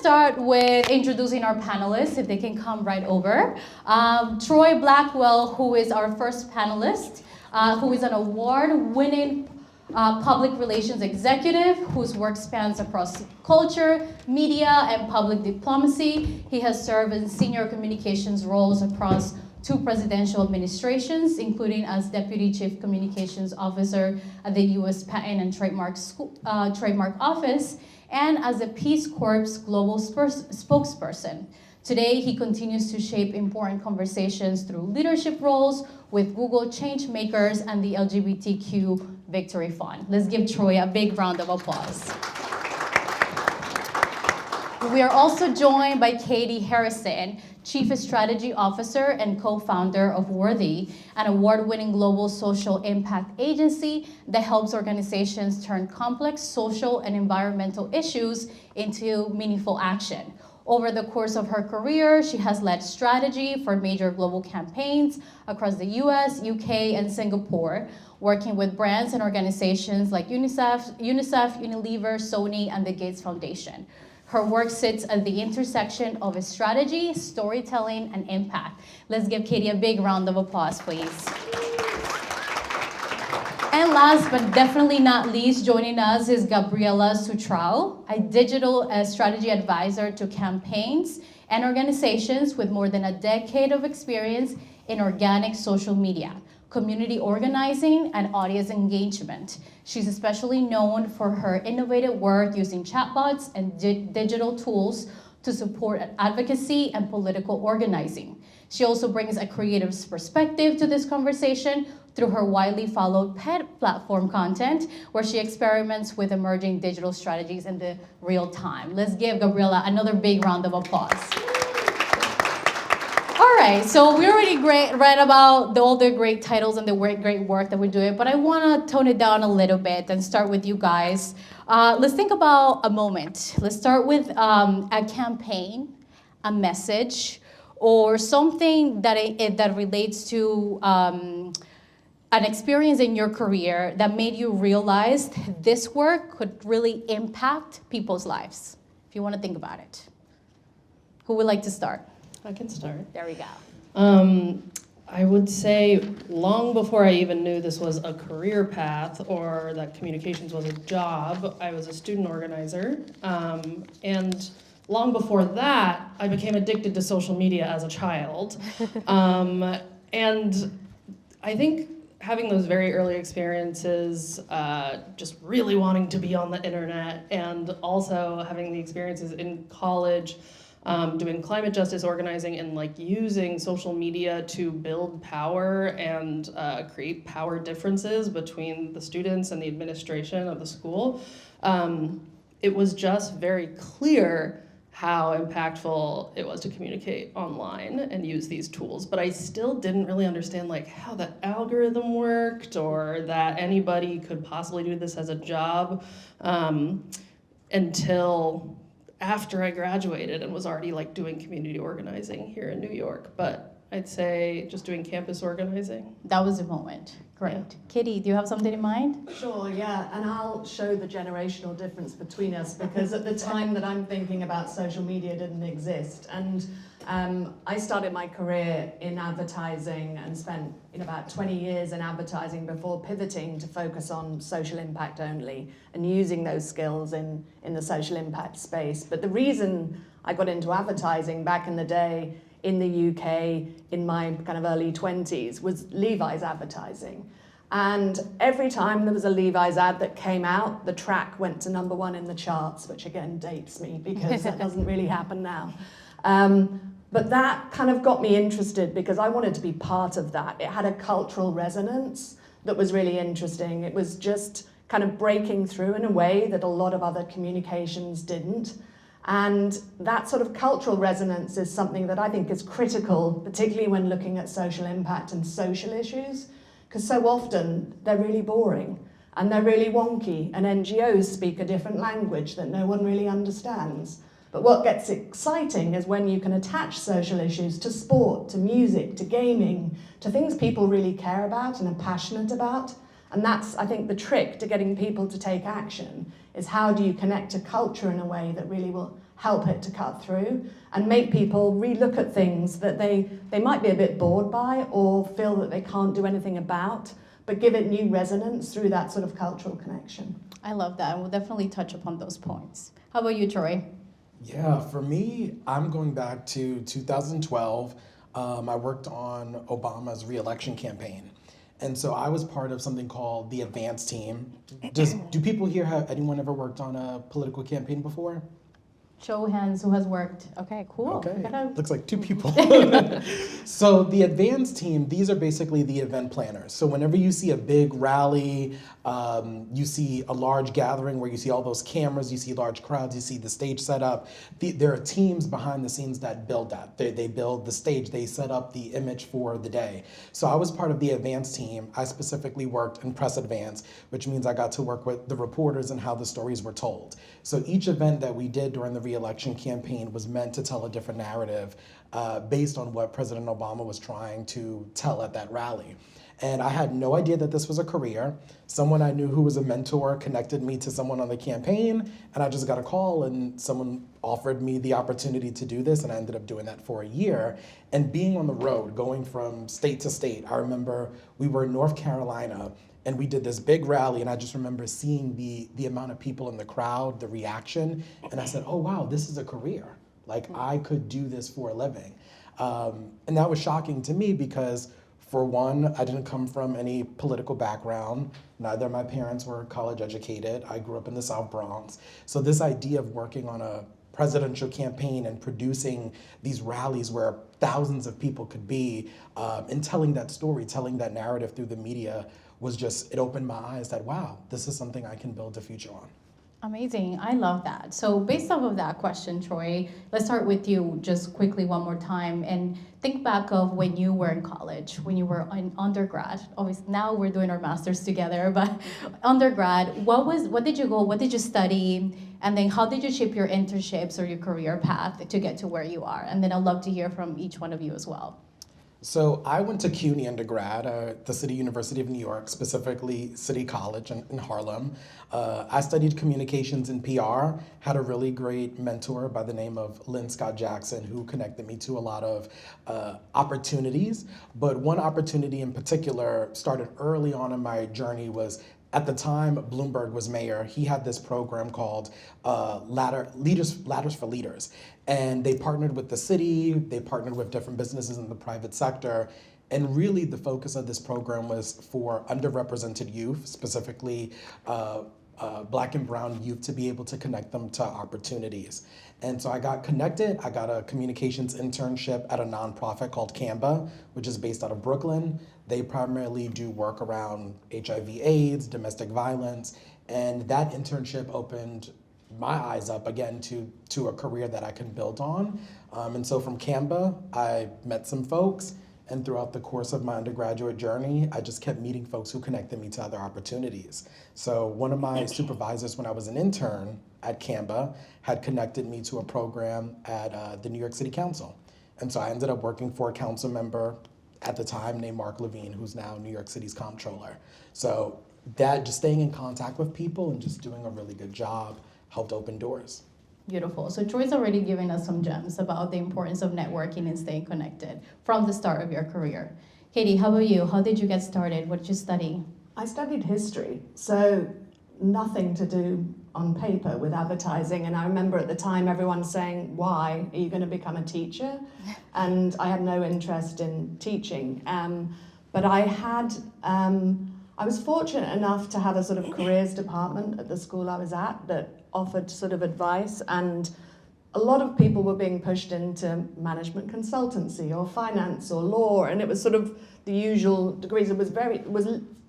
start with introducing our panelists, if they can come right over. Troy Blackwell, who is our first panelist, who is an award-winning public relations executive whose work spans across culture, media, and public diplomacy. He has served in senior communications roles across 2 presidential administrations, including as Deputy Chief Communications Officer at the U.S. Patent and Trademark Office, and as a Peace Corps Global Spokesperson. Today, he continues to shape important conversations through leadership roles with Google Changemakers and the LGBTQ Victory Fund. Let's give Troy a big round of applause. We are also joined by Katie Harrison, Chief Strategy Officer and co-founder of Worthy, an award-winning global social impact agency that helps organizations turn complex social and environmental issues into meaningful action. Over the course of her career, she has led strategy for major global campaigns across the US, UK, and Singapore, working with brands and organizations like UNICEF, Unilever, Sony, and the Gates Foundation. Her work sits at the intersection of strategy, storytelling, and impact. Let's give Katie a big round of applause, please. And last but definitely not least, joining us is Gabriela Sutral, a digital strategy advisor to campaigns and organizations with more than a decade of experience in organic social media, community organizing, and audience engagement. She's especially known for her innovative work using chatbots and digital tools to support advocacy and political organizing. She also brings a creative perspective to this conversation through her widely followed PET platform content, where she experiments with emerging digital strategies in the real time. Let's give Gabriela another big round of applause. All right, so we already read about all the great titles and the great work that we're doing, but I want to tone it down a little bit and start with you guys. Let's think about a moment. Let's start with a campaign, a message, or something that relates to an experience in your career that made you realize this work could really impact people's lives. If you want to think about it. Who would like to start? I can start. There we go. I would say long before I even knew this was a career path or that communications was a job, I was a student organizer. And long before that, I became addicted to social media as a child. And I think having those very early experiences, just really wanting to be on the internet, and also having the experiences in college, doing climate justice organizing and like using social media to build power and create power differences between the students and the administration of the school. It was just very clear how impactful it was to communicate online and use these tools. But I still didn't really understand like how the algorithm worked or that anybody could possibly do this as a job until after I graduated and was already like doing community organizing here in New York. But I'd say just doing campus organizing. That was the moment. Great. Yeah. Kitty, do you have something in mind? Sure, yeah, and I'll show the generational difference between us, because at the time that I'm thinking about social media didn't exist. And I started my career in advertising and spent about 20 years in advertising before pivoting to focus on social impact only and using those skills in the social impact space. But the reason I got into advertising back in the day in the UK in my kind of early 20s was Levi's advertising. And every time there was a Levi's ad that came out, the track went to #1 in the charts, which again dates me because that doesn't really happen now. But that kind of got me interested because I wanted to be part of that. It had a cultural resonance that was really interesting. It was just kind of breaking through in a way that a lot of other communications didn't. And that sort of cultural resonance is something that I think is critical, particularly when looking at social impact and social issues, because so often they're really boring and they're really wonky, and NGOs speak a different language that no one really understands. But what gets exciting is when you can attach social issues to sport, to music, to gaming, to things people really care about and are passionate about. And that's, I think, the trick to getting people to take action, is how do you connect to culture in a way that really will help it to cut through and make people relook at things that they might be a bit bored by or feel that they can't do anything about, but give it new resonance through that sort of cultural connection. I love that. We'll definitely touch upon those points. How about you, Troy? Yeah, for me, I'm going back to 2012. I worked on Obama's re-election campaign. And so I was part of something called the Advance Team. Do people here have anyone ever worked on a political campaign before? Show hands who has worked. Okay, cool. Okay, Gotta- looks like two people. So the Advance Team, these are basically the event planners. So whenever you see a big rally, you see a large gathering where you see all those cameras, you see large crowds, you see the stage set up. There are teams behind the scenes that build that. They build the stage, they set up the image for the day. So I was part of the Advance Team. I specifically worked in press advance, which means I got to work with the reporters and how the stories were told. So each event that we did during the re-election campaign was meant to tell a different narrative based on what President Obama was trying to tell at that rally. And I had no idea that this was a career. Someone I knew who was a mentor connected me to someone on the campaign, and I just got a call and someone offered me the opportunity to do this, and I ended up doing that for a year. And being on the road, going from state to state, I remember we were in North Carolina and we did this big rally, and I just remember seeing the amount of people in the crowd, the reaction, and I said, oh wow, this is a career. Like I could do this for a living. And that was shocking to me because for one, I didn't come from any political background. Neither of my parents were college educated. I grew up in the South Bronx. So this idea of working on a presidential campaign and producing these rallies where thousands of people could be and telling that story, telling that narrative through the media was just, it opened my eyes that, wow, this is something I can build a future on. Amazing. I love that. So based off of that question, Troy, let's start with you just quickly one more time and think back of when you were in college, when you were in undergrad. Obviously now we're doing our masters together, but undergrad, what did you go, what did you study? And then how did you shape your internships or your career path to get to where you are? And then I'd love to hear from each one of you as well. So I went to CUNY undergrad, the City University of New York, specifically City College in Harlem. I studied communications and PR, had a really great mentor by the name of Lynn Scott Jackson, who connected me to a lot of opportunities. But one opportunity in particular started early on in my journey was at the time Bloomberg was mayor. He had this program called Ladders for Leaders. And they partnered with the city, they partnered with different businesses in the private sector. And really the focus of this program was for underrepresented youth, specifically Black and brown youth, to be able to connect them to opportunities. And so I got connected. I got a communications internship at a nonprofit called Canva, which is based out of Brooklyn. They primarily do work around HIV/AIDS, domestic violence, and that internship opened my eyes up again to a career that I can build on. And so from Canva, I met some folks, and throughout the course of my undergraduate journey, I just kept meeting folks who connected me to other opportunities. So one of my supervisors when I was an intern at Canva had connected me to a program at the New York City Council. And so I ended up working for a council member at the time named Mark Levine, who's now New York City's comptroller. So that, just staying in contact with people and just doing a really good job helped open doors. Beautiful. So Troy's already given us some gems about the importance of networking and staying connected from the start of your career. Katie, how about you? How did you get started? What did you study? I studied history, so nothing to do on paper with advertising. And I remember at the time everyone saying, why are you going to become a teacher? And I had no interest in teaching. But I was fortunate enough to have a sort of careers department at the school I was at that offered sort of advice, and a lot of people were being pushed into management consultancy or finance or law, and it was sort of the usual degrees. It was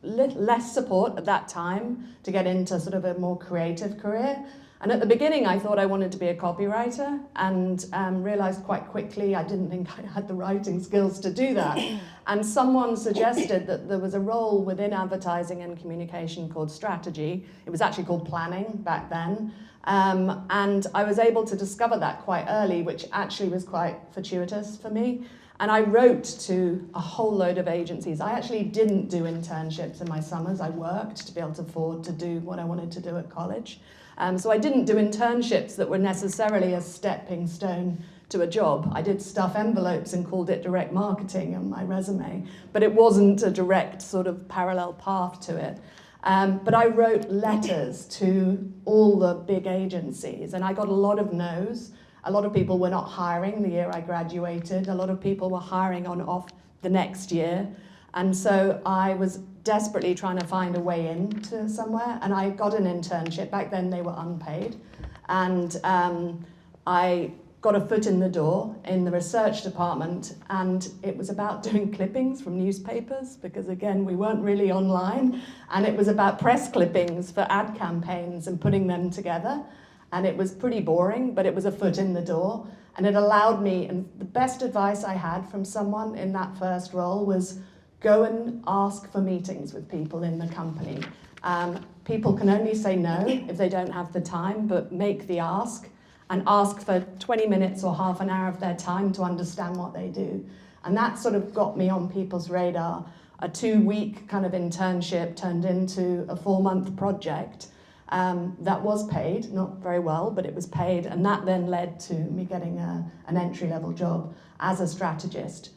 less support at that time to get into sort of a more creative career. And at the beginning, I thought I wanted to be a copywriter, and realized quite quickly I didn't think I had the writing skills to do that. And someone suggested that there was a role within advertising and communication called strategy. It was actually called planning back then. And I was able to discover that quite early, which actually was quite fortuitous for me. And I wrote to a whole load of agencies. I actually didn't do internships in my summers. I worked to be able to afford to do what I wanted to do at college. So I didn't do internships that were necessarily a stepping stone to a job. I did stuff envelopes and called it direct marketing on my resume, but it wasn't a direct sort of parallel path to it. But I wrote letters to all the big agencies, and I got a lot of no's. A lot of people were not hiring the year I graduated. A lot of people were hiring on off the next year. And so I was desperately trying to find a way into somewhere, and I got an internship. Back then they were unpaid. And I got a foot in the door in the research department, and it was about doing clippings from newspapers, because again, we weren't really online, and it was about press clippings for ad campaigns and putting them together. And it was pretty boring, but it was a foot in the door, and it allowed me, and the best advice I had from someone in that first role was go and ask for meetings with people in the company. People can only say no if they don't have the time, but make the ask, and ask for 20 minutes or half an hour of their time to understand what they do. And that sort of got me on people's radar. A 2-week kind of internship turned into a 4-month project that was paid, not very well, but it was paid. And that then led to me getting an entry-level job as a strategist,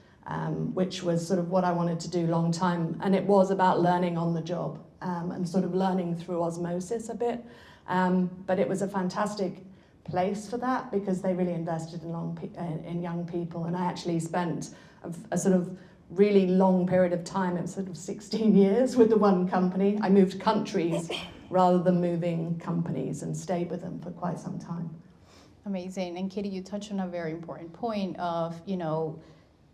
which was sort of what I wanted to do long time. And it was about learning on the job and sort of learning through osmosis a bit. But it was a fantastic place for that, because they really invested in young people, and I actually spent a sort of really long period of time. It was sort of 16 years with the one company. I moved countries rather than moving companies, and stayed with them for quite some time. Amazing. And Katie, you touched on a very important point of,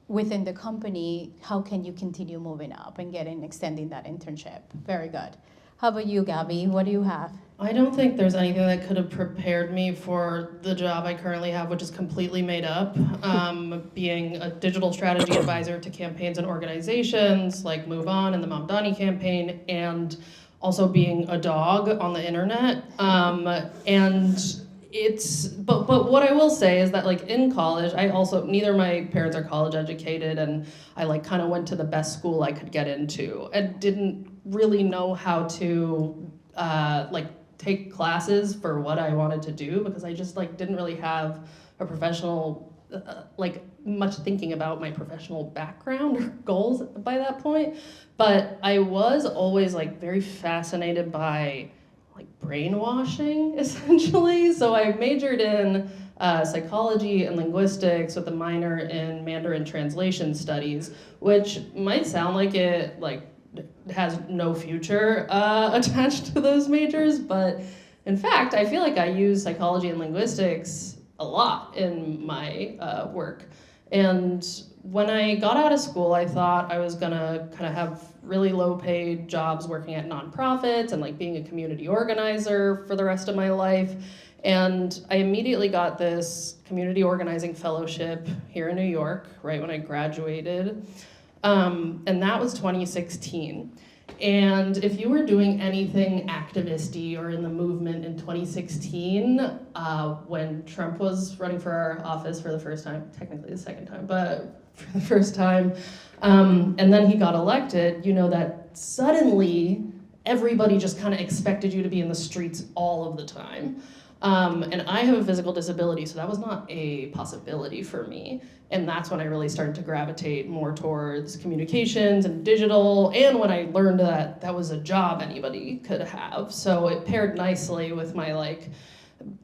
within the company, how can you continue moving up and extending that internship? Very good. How about you, Gabby? What do you have? I don't think there's anything that could have prepared me for the job I currently have, which is completely made up. Being a digital strategy advisor to campaigns and organizations like Move On and the Mamdani campaign, and also being a dog on the internet. But what I will say is that, like, in college, neither of my parents are college educated, and I kind of went to the best school I could get into, and didn't really know how to take classes for what I wanted to do, because I just didn't really have a professional much thinking about my professional background or goals by that point. But I was always very fascinated by brainwashing, essentially. So I majored in psychology and linguistics with a minor in Mandarin translation studies, which might sound like it has no future attached to those majors, but in fact, I feel like I use psychology and linguistics a lot in my work. And when I got out of school, I thought I was gonna kind of have really low-paid jobs working at nonprofits and being a community organizer for the rest of my life. And I immediately got this community organizing fellowship here in New York, right when I graduated. And that was 2016. And if you were doing anything activist-y or in the movement in 2016, when Trump was running for our office for the first time, technically the second time, but for the first time, and then he got elected, that suddenly everybody just kind of expected you to be in the streets all of the time. And I have a physical disability, so that was not a possibility for me. And that's when I really started to gravitate more towards communications and digital, and when I learned that that was a job anybody could have. So it paired nicely with my,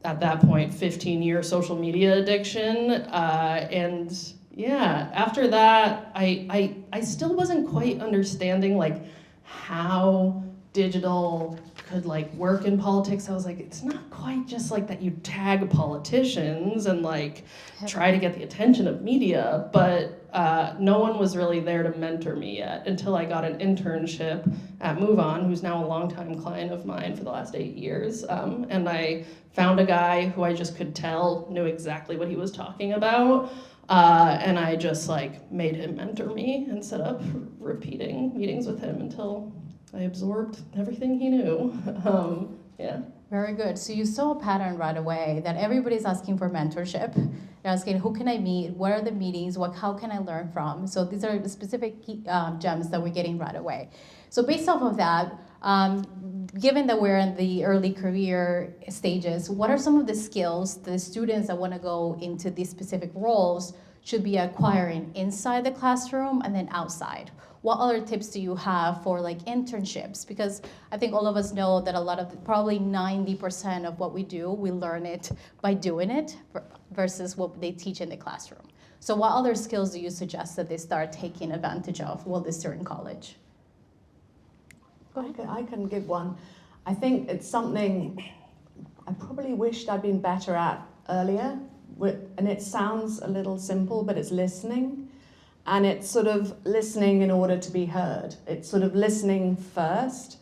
at that point, 15-year social media addiction. And yeah, after that, I still wasn't quite understanding how digital could work in politics. I was it's not quite just that you tag politicians and try to get the attention of media, but no one was really there to mentor me yet until I got an internship at Move On, who's now a longtime client of mine for the last 8 years. And I found a guy who I just could tell knew exactly what he was talking about. And I just made him mentor me and set up repeating meetings with him until I absorbed everything he knew. Yeah. Very good. So you saw a pattern right away that everybody's asking for mentorship. They're asking, who can I meet? What are the meetings? How can I learn from? So these are the specific gems that we're getting right away. So based off of that, given that we're in the early career stages, what are some of the skills the students that want to go into these specific roles should be acquiring inside the classroom and then outside? What other tips do you have for like internships? Because I think all of us know that a lot of, probably 90% of what we do, we learn it by doing it versus what they teach in the classroom. So what other skills do you suggest that they start taking advantage of while they start in college? Go ahead. I can give one. I think it's something I probably wished I'd been better at earlier. And it sounds a little simple, but it's listening. And it's sort of listening in order to be heard. It's sort of listening first,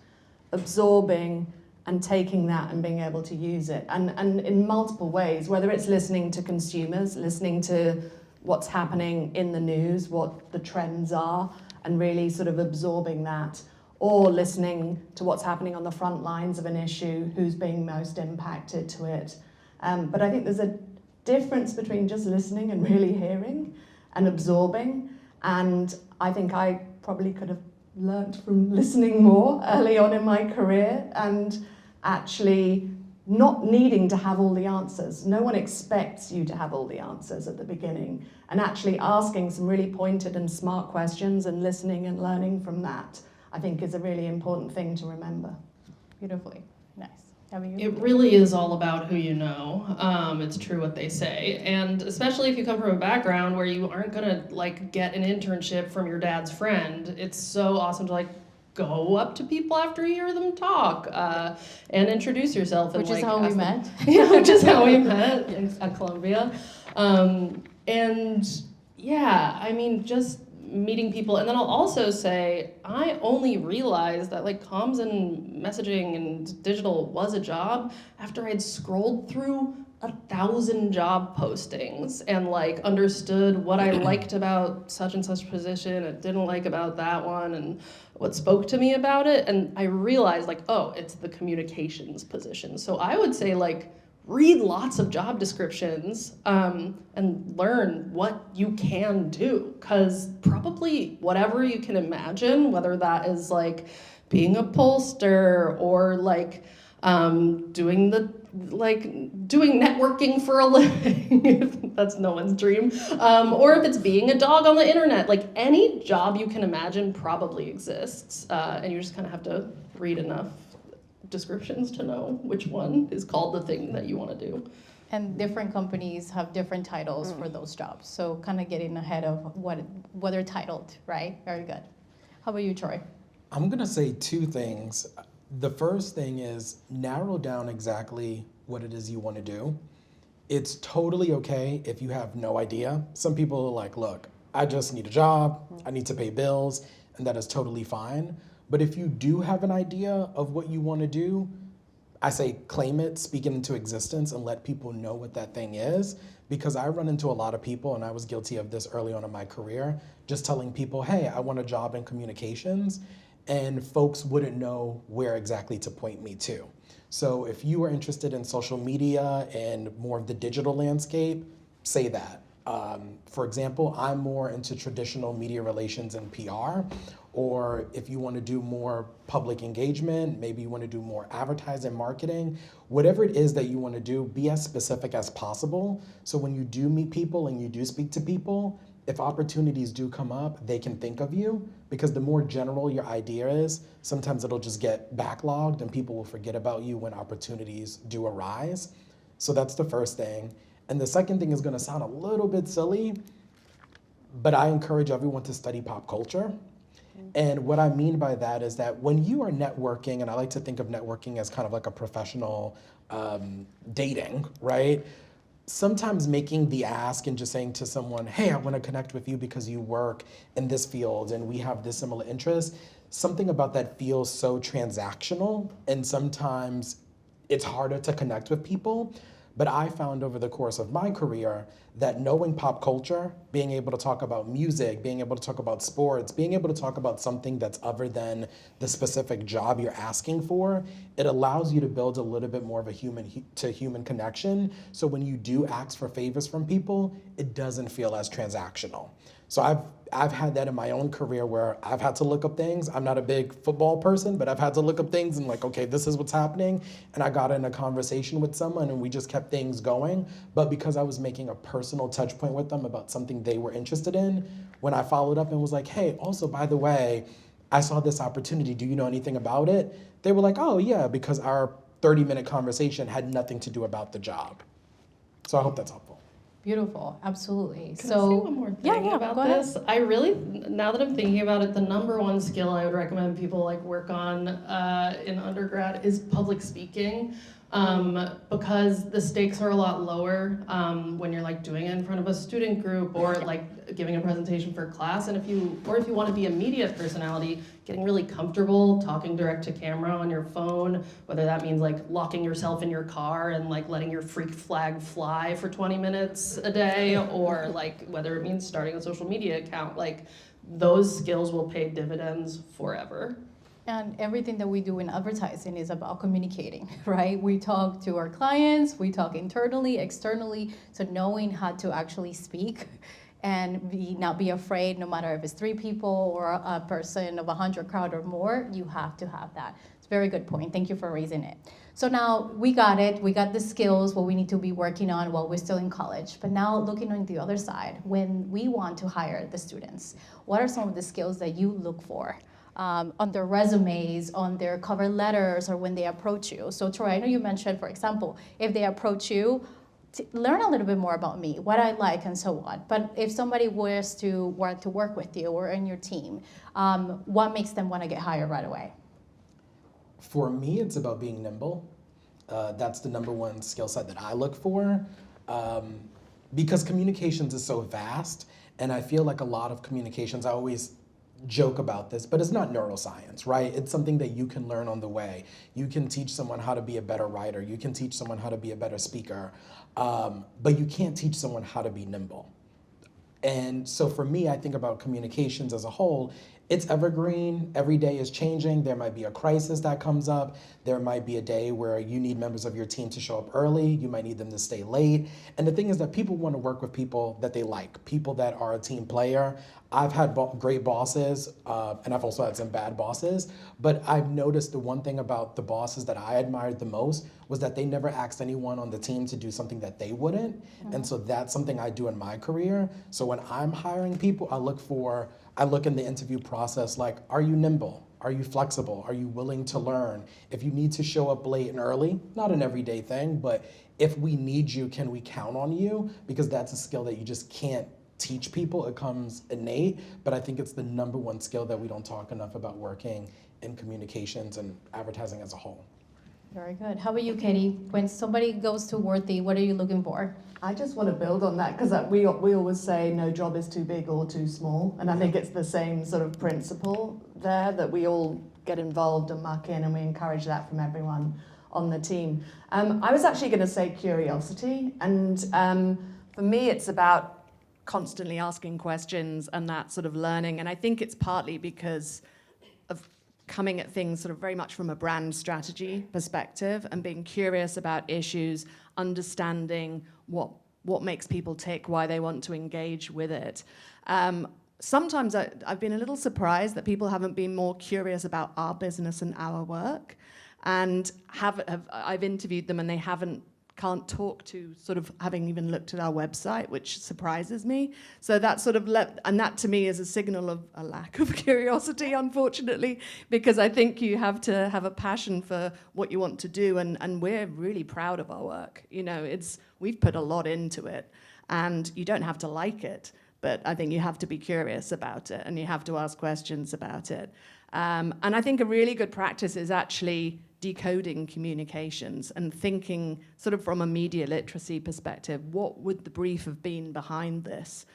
absorbing, and taking that and being able to use it. And in multiple ways, whether it's listening to consumers, listening to what's happening in the news, what the trends are, and really sort of absorbing that, or listening to what's happening on the front lines of an issue, who's being most impacted to it. But I think there's a difference between just listening and really hearing and absorbing. And I think I probably could have learnt from listening more early on in my career and actually not needing to have all the answers. No one expects you to have all the answers at the beginning, and actually asking some really pointed and smart questions and listening and learning from that, I think, is a really important thing to remember. Beautifully. Nice. It really is all about who you know. It's true what they say. And especially if you come from a background where you aren't gonna like get an internship from your dad's friend, it's so awesome to like go up to people after you hear them talk and introduce yourself. And, Which is how we met. Yeah, which is how we met at Columbia. And yeah, I mean, just meeting people. And then I'll also say, I only realized that like comms and messaging and digital was a job after I'd scrolled through 1,000 job postings and like understood what I liked about such and such position and didn't like about that one and what spoke to me about it. And I realized like, oh, it's the communications position. So I would say like, read lots of job descriptions and learn what you can do, because probably whatever you can imagine, whether that is like being a pollster or like doing networking for a living, that's no one's dream, or if it's being a dog on the internet, like any job you can imagine probably exists, and you just kind of have to read enough descriptions to know which one is called the thing that you want to do. And different companies have different titles for those jobs. So kind of getting ahead of what they're titled, right? Very good. How about you, Troy? I'm gonna say two things. The first thing is narrow down exactly what it is you want to do. It's totally okay if you have no idea. Some people are like, look, I just need a job, I need to pay bills, and that is totally fine. But if you do have an idea of what you want to do, I say claim it, speak it into existence, and let people know what that thing is. Because I run into a lot of people, and I was guilty of this early on in my career, just telling people, hey, I want a job in communications, and folks wouldn't know where exactly to point me to. So if you are interested in social media and more of the digital landscape, say that. For example, I'm more into traditional media relations and PR, or if you want to do more public engagement, maybe you want to do more advertising, marketing, whatever it is that you want to do, be as specific as possible. So when you do meet people and you do speak to people, if opportunities do come up, they can think of you, because the more general your idea is, sometimes it'll just get backlogged and people will forget about you when opportunities do arise. So that's the first thing. And the second thing is going to sound a little bit silly, but I encourage everyone to study pop culture. And what I mean by that is that when you are networking, and I like to think of networking as kind of like a professional dating, right? Sometimes making the ask and just saying to someone, hey, I want to connect with you because you work in this field and we have this similar interest, something about that feels so transactional, and sometimes it's harder to connect with people. But I found over the course of my career that knowing pop culture, being able to talk about music, being able to talk about sports, being able to talk about something that's other than the specific job you're asking for, it allows you to build a little bit more of a human to human connection. So when you do ask for favors from people, it doesn't feel as transactional. So I've had that in my own career where I've had to look up things. I'm not a big football person, but I've had to look up things and like, okay, this is what's happening. And I got in a conversation with someone and we just kept things going. But because I was making a personal touch point with them about something they were interested in, when I followed up and was like, hey, also, by the way, I saw this opportunity. Do you know anything about it? They were like, oh, yeah, because our 30-minute conversation had nothing to do about the job. So I hope that's helpful. Beautiful, absolutely. Can So I say one more thing about go ahead. this? I really, now that I'm thinking about it, the number one skill I would recommend people like work on in undergrad is public speaking. Because the stakes are a lot lower when you're like doing it in front of a student group or like giving a presentation for class. And if you want to be a media personality, getting really comfortable talking direct to camera on your phone, whether that means like locking yourself in your car and like letting your freak flag fly for 20 minutes a day, or like whether it means starting a social media account, like those skills will pay dividends forever. And everything that we do in advertising is about communicating, right? We talk to our clients, we talk internally, externally, so knowing how to actually speak and not be afraid, no matter if it's 3 people or a person of 100 crowd or more, you have to have that. It's a very good point. Thank you for raising it. So now we got it. We got the skills, what we need to be working on while we're still in college. But now looking on the other side, when we want to hire the students, what are some of the skills that you look for? On their resumes, on their cover letters, or when they approach you. So Troy, I know you mentioned, for example, if they approach you, learn a little bit more about me, what I like, and so on. But if somebody was to want to work with you or in your team, what makes them want to get hired right away? For me, it's about being nimble. That's the number one skill set that I look for. Because communications is so vast, and I feel like a lot of communications, I always joke about this, but it's not neuroscience, right? It's something that you can learn on the way. You can teach someone how to be a better writer. You can teach someone how to be a better speaker, but you can't teach someone how to be nimble. And so for me, I think about communications as a whole. It's evergreen. Every day is changing. There might be a crisis that comes up. There might be a day where you need members of your team to show up early. You might need them to stay late. And the thing is that people want to work with people that they like, people that are a team player. I've had great bosses, and I've also had some bad bosses, but I've noticed the one thing about the bosses that I admired the most was that they never asked anyone on the team to do something that they wouldn't. And so that's something I do in my career. So when I'm hiring people, I look in the interview process like, are you nimble? Are you flexible? Are you willing to learn? If you need to show up late and early, not an everyday thing, but if we need you, can we count on you? Because that's a skill that you just can't teach people. It comes innate, but I think it's the number one skill that we don't talk enough about working in communications and advertising as a whole. Very good. How about you, Katie? When somebody goes to Worthy, what are you looking for? I just want to build on that because we always say no job is too big or too small, and I think it's the same sort of principle there, that we all get involved and muck in, and we encourage that from everyone on the team. I was actually going to say curiosity, and for me it's about constantly asking questions and that sort of learning, and I think it's partly because of coming at things sort of very much from a brand strategy perspective and being curious about issues, understanding what makes people tick, why they want to engage with it. Sometimes I've been a little surprised that people haven't been more curious about our business and our work, and I've interviewed them and they can't talk to sort of having even looked at our website, which surprises me. So that sort of and that to me is a signal of a lack of curiosity, unfortunately, because I think you have to have a passion for what you want to do, and we're really proud of our work. You know, we've put a lot into it, and you don't have to like it, but I think you have to be curious about it, and you have to ask questions about it. And I think a really good practice is actually decoding communications and thinking sort of from a media literacy perspective, what would the brief have been behind this?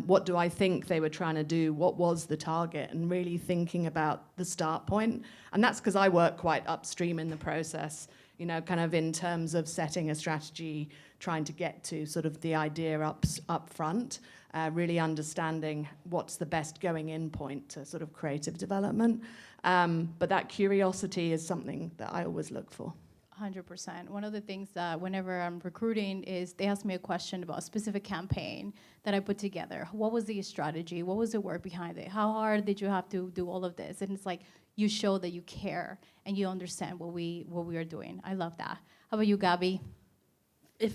What do I think they were trying to do? What was the target? And really thinking about the start point. And that's because I work quite upstream in the process, you know, kind of in terms of setting a strategy, trying to get to sort of the idea up front, really understanding what's the best going in point to sort of creative development. But that curiosity is something that I always look for. 100%. One of the things that whenever I'm recruiting is they ask me a question about a specific campaign that I put together. What was the strategy? What was the work behind it? How hard did you have to do all of this? And it's like you show that you care and you understand what we are doing. I love that. How about you, Gabby? It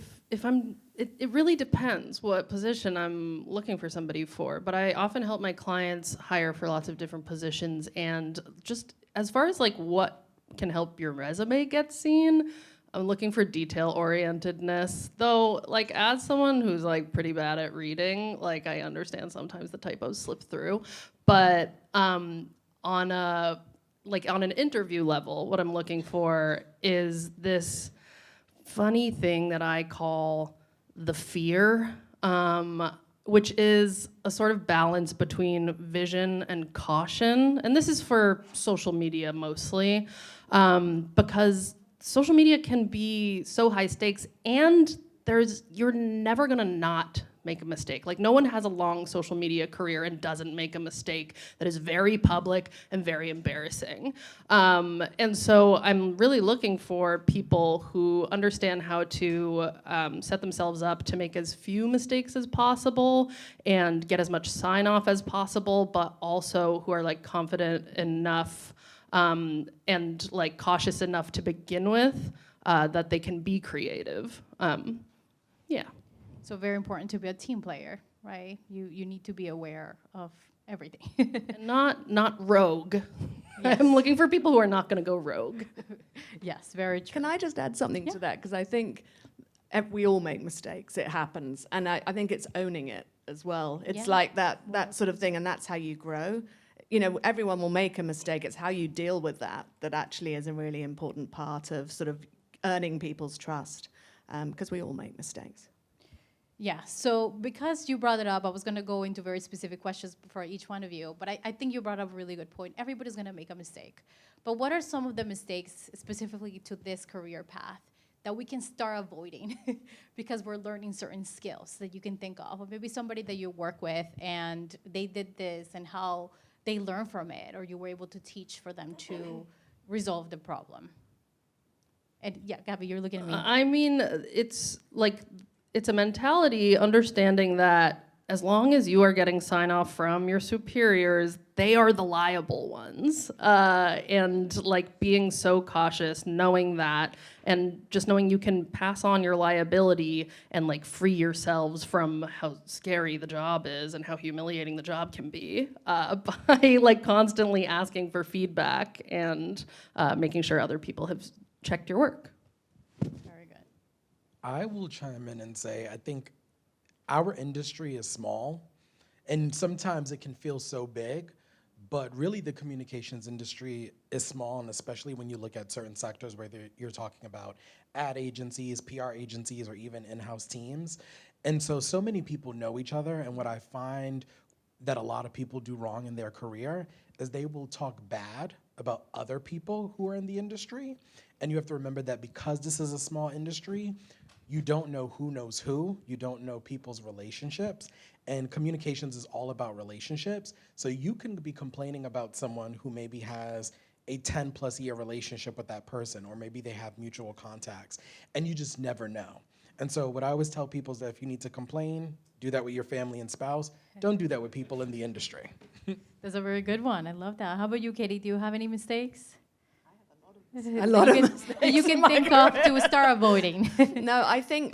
really depends what position I'm looking for somebody for, but I often help my clients hire for lots of different positions, and just as far as like what can help your resume get seen, I'm looking for detail orientedness, though, like as someone who's like pretty bad at reading, like I understand sometimes the typos slip through, but on an interview level, what I'm looking for is this funny thing that I call the fear, which is a sort of balance between vision and caution. And this is for social media mostly, because social media can be so high stakes, and you're never gonna not make a mistake. Like, no one has a long social media career and doesn't make a mistake that is very public and very embarrassing. And so I'm really looking for people who understand how to set themselves up to make as few mistakes as possible and get as much sign off as possible, but also who are like confident enough and like cautious enough to begin with that they can be creative. Yeah. So very important to be a team player, right? You need to be aware of everything. And not rogue. Yes. I'm looking for people who are not going to go rogue. Yes, very true. Can I just add something Yeah. to that? Because I think we all make mistakes. It happens. And I think it's owning it as well. It's Yeah. like that sort of thing, and that's how you grow. You know, everyone will make a mistake. It's how you deal with that actually is a really important part of sort of earning people's trust, because we all make mistakes. Yeah, so because you brought it up, I was going to go into very specific questions for each one of you, but I think you brought up a really good point. Everybody's going to make a mistake. But what are some of the mistakes specifically to this career path that we can start avoiding because we're learning certain skills that you can think of? Or maybe somebody that you work with and they did this and how they learn from it, or you were able to teach for them to resolve the problem. And yeah, Gabby, you're looking at me. I mean, it's a mentality, understanding that as long as you are getting sign off from your superiors, they are the liable ones. And like being so cautious, knowing that, and just knowing you can pass on your liability and like free yourselves from how scary the job is and how humiliating the job can be by like constantly asking for feedback and making sure other people have checked your work. Very good. I will chime in and say, I think our industry is small, and sometimes it can feel so big, but really the communications industry is small, and especially when you look at certain sectors where you're talking about ad agencies, PR agencies, or even in-house teams. And so many people know each other, and what I find that a lot of people do wrong in their career is they will talk bad about other people who are in the industry. And you have to remember that because this is a small industry, you don't know who knows who, you don't know people's relationships, and communications is all about relationships. So you can be complaining about someone who maybe has a 10+ year relationship with that person, or maybe they have mutual contacts, and you just never know. And so what I always tell people is that if you need to complain, do that with your family and spouse. Don't do that with people in the industry. That's a very good one. I love that. How about you, Katie? Do you have any mistakes? A lot of mistakes You in can my think of to start avoiding. No, I think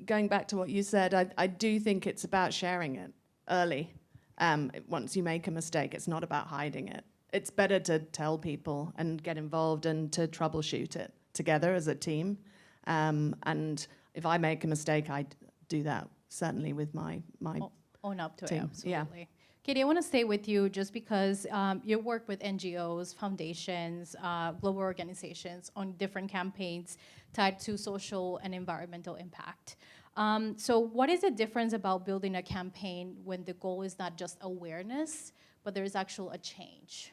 going back to what you said, I do think it's about sharing it early. Once you make a mistake, it's not about hiding it. It's better to tell people and get involved and to troubleshoot it together as a team. And if I make a mistake, I do that certainly with my Own up to it, team. Yeah. absolutely. Katie, I want to stay with you just because you work with NGOs, foundations, global organizations on different campaigns tied to social and environmental impact. So what is the difference about building a campaign when the goal is not just awareness, but there is actual a change?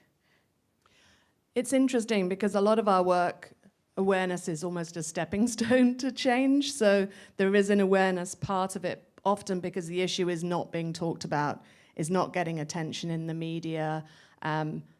It's interesting because a lot of our work, awareness is almost a stepping stone to change. So there is an awareness part of it, often because the issue is not being talked about, is not getting attention in the media.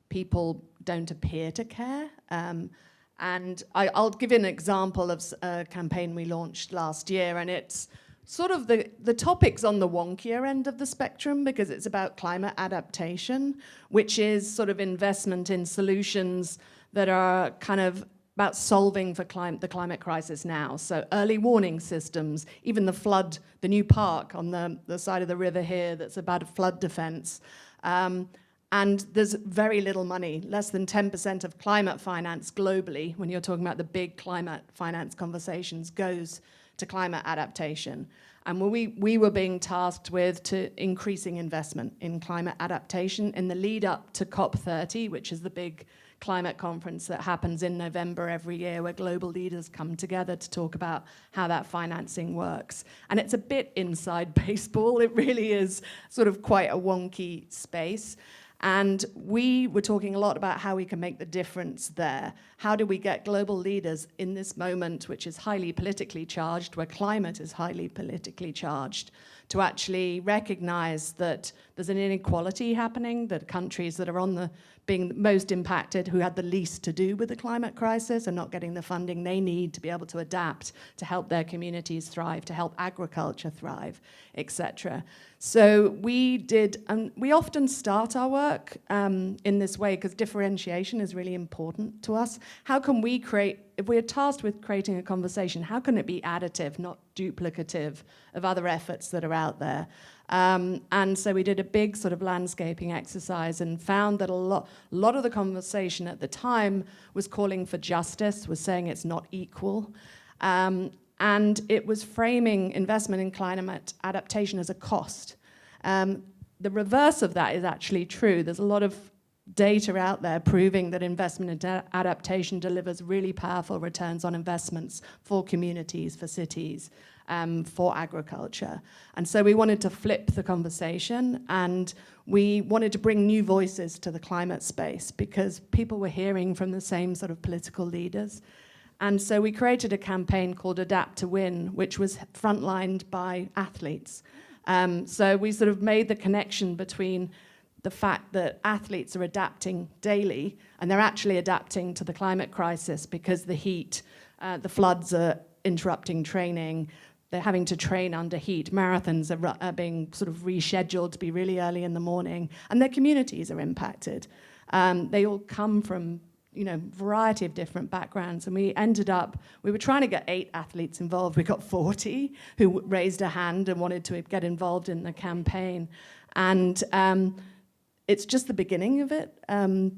People don't appear to care. And I'll give you an example of a campaign we launched last year, and it's sort of the topic's on the wonkier end of the spectrum because it's about climate adaptation, which is sort of investment in solutions that are kind of about solving for the climate crisis now. So early warning systems, even the new park on the side of the river here that's about flood defense. And there's very little money, less than 10% of climate finance globally, when you're talking about the big climate finance conversations, goes to climate adaptation. And we were being tasked with to increasing investment in climate adaptation in the lead up to COP30, which is the big climate conference that happens in November every year, where global leaders come together to talk about how that financing works. And it's a bit inside baseball. It really is sort of quite a wonky space. And we were talking a lot about how we can make the difference there. How do we get global leaders in this moment, which is highly politically charged, where climate is highly politically charged, to actually recognize that there's an inequality happening, that countries that are being most impacted, who had the least to do with the climate crisis, are not getting the funding they need to be able to adapt, to help their communities thrive, to help agriculture thrive, etc. So we often start our work in this way because differentiation is really important to us. How can we if we're tasked with creating a conversation, how can it be additive, not duplicative of other efforts that are out there? And so we did a big sort of landscaping exercise and found that a lot of the conversation at the time was calling for justice, was saying it's not equal. And it was framing investment in climate adaptation as a cost. The reverse of that is actually true. There's a lot of data out there proving that investment in adaptation delivers really powerful returns on investments for communities, for cities, for agriculture. And so we wanted to flip the conversation, and we wanted to bring new voices to the climate space because people were hearing from the same sort of political leaders. And so we created a campaign called Adapt to Win, which was frontlined by athletes. So we sort of made the connection between the fact that athletes are adapting daily, and they're actually adapting to the climate crisis because the heat, the floods are interrupting training. They're having to train under heat. Marathons are being sort of rescheduled to be really early in the morning, and their communities are impacted. They all come from variety of different backgrounds, and we were trying to get 8 athletes involved. We got 40 who raised a hand and wanted to get involved in the campaign. And it's just the beginning of it,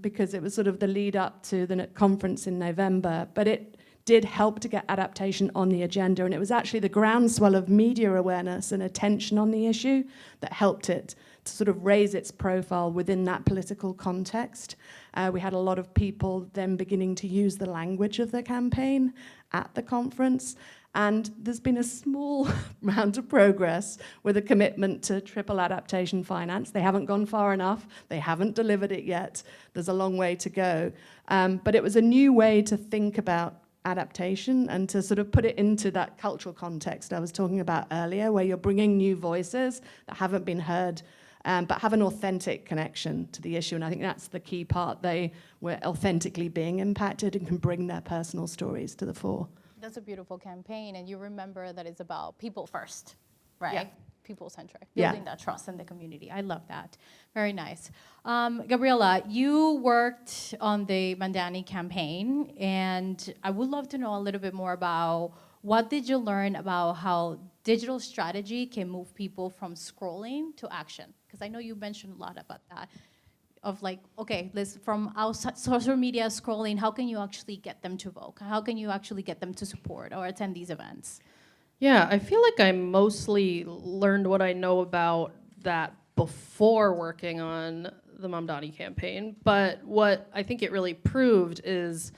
because it was sort of the lead up to the conference in November, but it did help to get adaptation on the agenda, and it was actually the groundswell of media awareness and attention on the issue that helped it to sort of raise its profile within that political context. We had a lot of people then beginning to use the language of the campaign at the conference, and there's been a small amount of progress with a commitment to triple adaptation finance. They haven't gone far enough. They haven't delivered it yet. There's a long way to go. But it was a new way to think about adaptation and to sort of put it into that cultural context I was talking about earlier, where you're bringing new voices that haven't been heard, but have an authentic connection to the issue. And I think that's the key part. They were authentically being impacted and can bring their personal stories to the fore. That's a beautiful campaign, and you remember that it's about people first, right? Yeah. People-centric, Yeah. building that trust in the community. I love that. Very nice. Gabriela, you worked on the Mandani campaign, and I would love to know a little bit more about what did you learn about how digital strategy can move people from scrolling to action? Because I know you mentioned a lot about that. Of like, okay, from outside social media scrolling, how can you actually get them to vote? How can you actually get them to support or attend these events? Yeah, I feel like I mostly learned what I know about that before working on the Mamdani campaign. But what I think it really proved is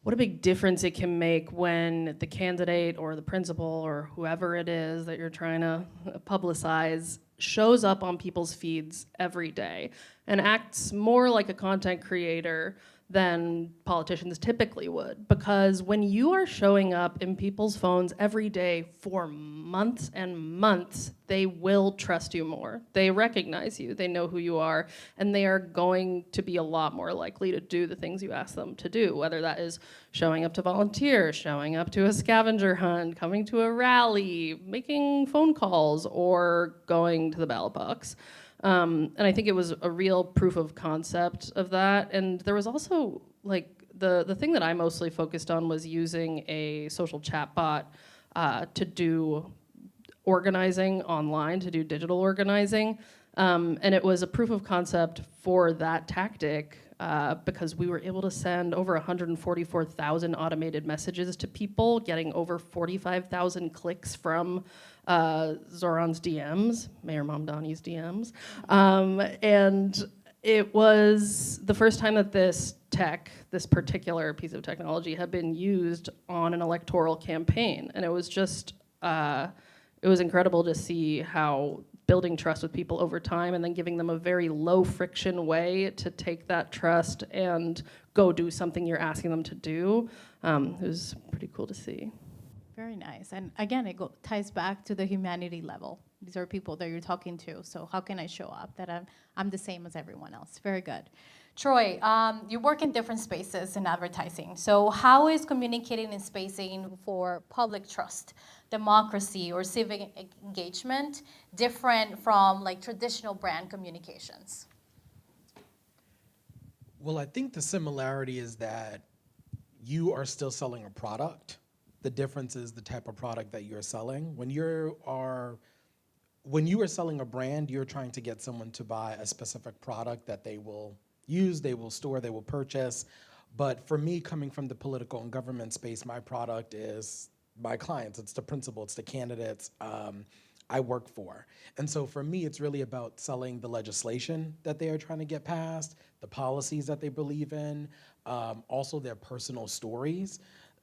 what a big difference it can make when the candidate or the principal or whoever it is that you're trying to publicize shows up on people's feeds every day and acts more like a content creator than politicians typically would. Because when you are showing up in people's phones every day for months and months, they will trust you more. They recognize you, they know who you are, and they are going to be a lot more likely to do the things you ask them to do, whether that is showing up to volunteer, showing up to a scavenger hunt, coming to a rally, making phone calls, or going to the ballot box. And I think it was a real proof of concept of that. And there was also, like, the thing that I mostly focused on was using a social chatbot to do organizing online, to do digital organizing. And it was a proof of concept for that tactic because we were able to send over 144,000 automated messages to people, getting over 45,000 clicks from Zoran's DMs, Mayor Mamdani's DMs. And it was the first time that this particular piece of technology had been used on an electoral campaign. And it was just, it was incredible to see how building trust with people over time and then giving them a very low friction way to take that trust and go do something you're asking them to do. It was pretty cool to see. Very nice. And again, it ties back to the humanity level. These are people that you're talking to. So how can I show up that I'm the same as everyone else? Very good. Troy, you work in different spaces in advertising. So how is communicating and spacing for public trust, democracy, or civic engagement different from like traditional brand communications? Well, I think the similarity is that you are still selling a product. The difference is the type of product that you're selling. When you are selling a brand, you're trying to get someone to buy a specific product that they will use, they will store, they will purchase. But for me, coming from the political and government space, my product is my clients. It's the principal, it's the candidates I work for. And so for me, it's really about selling the legislation that they are trying to get passed, the policies that they believe in, also their personal stories.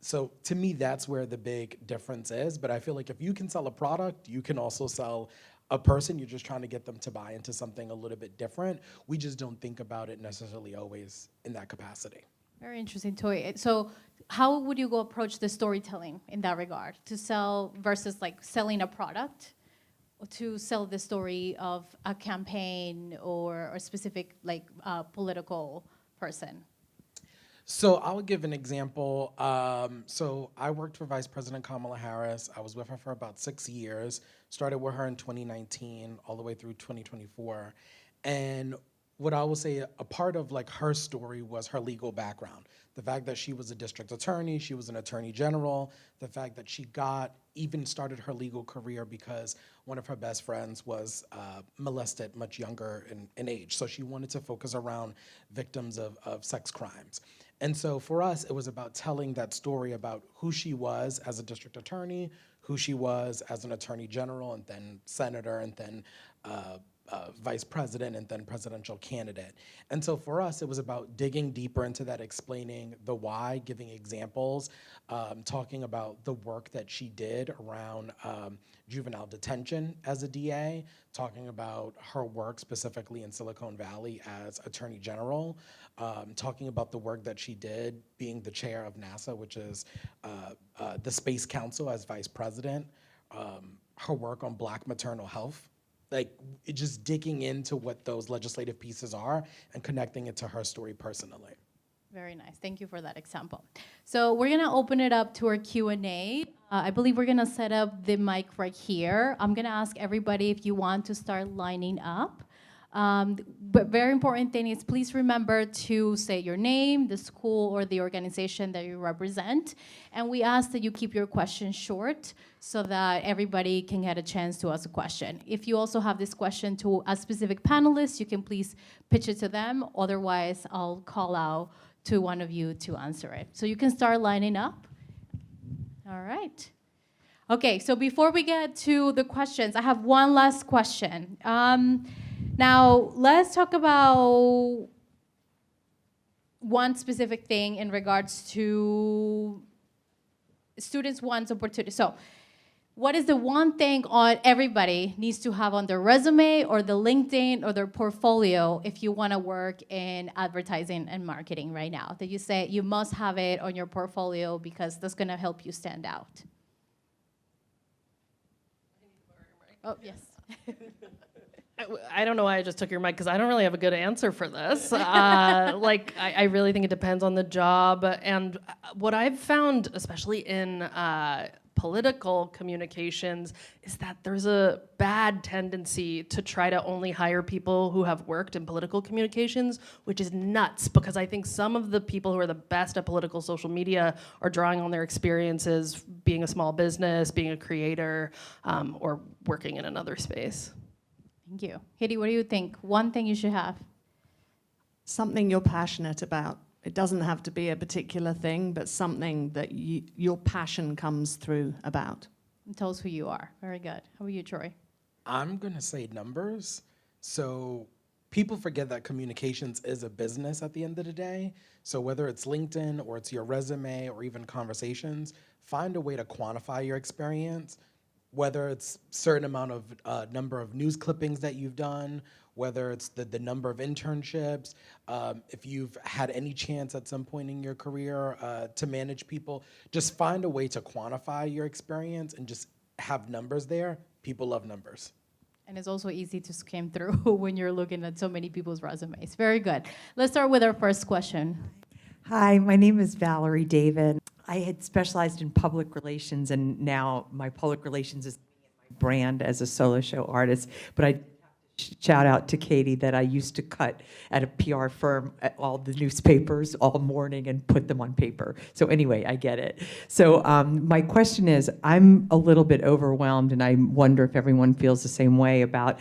So to me, that's where the big difference is. But I feel like if you can sell a product, you can also sell a person. You're just trying to get them to buy into something a little bit different. We just don't think about it necessarily always in that capacity. Very interesting, Toy. So how would you go approach the storytelling in that regard to sell versus like selling a product, or to sell the story of a campaign or a specific like political person? So I'll give an example. So I worked for Vice President Kamala Harris. I was with her for about 6 years, started with her in 2019 all the way through 2024. And what I will say, a part of like her story was her legal background. The fact that she was a district attorney, she was an attorney general, the fact that she even started her legal career because one of her best friends was molested much younger in age. So she wanted to focus around victims of sex crimes. And so for us, it was about telling that story about who she was as a district attorney, who she was as an attorney general, and then senator, and then vice president, and then presidential candidate. And so for us, it was about digging deeper into that, explaining the why, giving examples, talking about the work that she did around juvenile detention as a DA, talking about her work specifically in Silicon Valley as Attorney General, talking about the work that she did being the chair of NASA, which is the Space Council as vice president, her work on Black maternal health, like just digging into what those legislative pieces are and connecting it to her story personally. Very nice. Thank you for that example. So we're gonna open it up to our Q&A. I believe we're gonna set up the mic right here. I'm gonna ask everybody if you want to start lining up. But very important thing is please remember to say your name, the school or the organization that you represent. And we ask that you keep your questions short so that everybody can get a chance to ask a question. If you also have this question to a specific panelist, you can please pitch it to them. Otherwise, I'll call out to one of you to answer it. So you can start lining up. All right. Okay, so before we get to the questions, I have one last question. Now, let's talk about one specific thing in regards to students' wants opportunity. So, what is the one thing on everybody needs to have on their resume or the LinkedIn or their portfolio if you want to work in advertising and marketing right now? That you say you must have it on your portfolio because that's going to help you stand out. Oh, yes. I don't know why I just took your mic because I don't really have a good answer for this. I really think it depends on the job. And what I've found, especially in political communications, is that there's a bad tendency to try to only hire people who have worked in political communications, which is nuts because I think some of the people who are the best at political social media are drawing on their experiences being a small business, being a creator, or working in another space. Thank you. Hedy, what do you think? One thing you should have? Something you're passionate about. It doesn't have to be a particular thing, but something that your passion comes through about. And tell us who you are. Very good. How about you, Troy? I'm going to say numbers. So people forget that communications is a business at the end of the day. So whether it's LinkedIn or it's your resume or even conversations, find a way to quantify your experience, whether it's certain amount of number of news clippings that you've done, whether it's the number of internships, if you've had any chance at some point in your career to manage people, just find a way to quantify your experience and just have numbers there. People love numbers. And it's also easy to skim through when you're looking at so many people's resumes. Very good. Let's start with our first question. Hi, my name is Valerie David. I had specialized in public relations, and now my public relations is my brand as a solo show artist. But I shout out to Katie that I used to cut at a PR firm at all the newspapers all morning and put them on paper. So anyway, I get it. So my question is, I'm a little bit overwhelmed, and I wonder if everyone feels the same way about,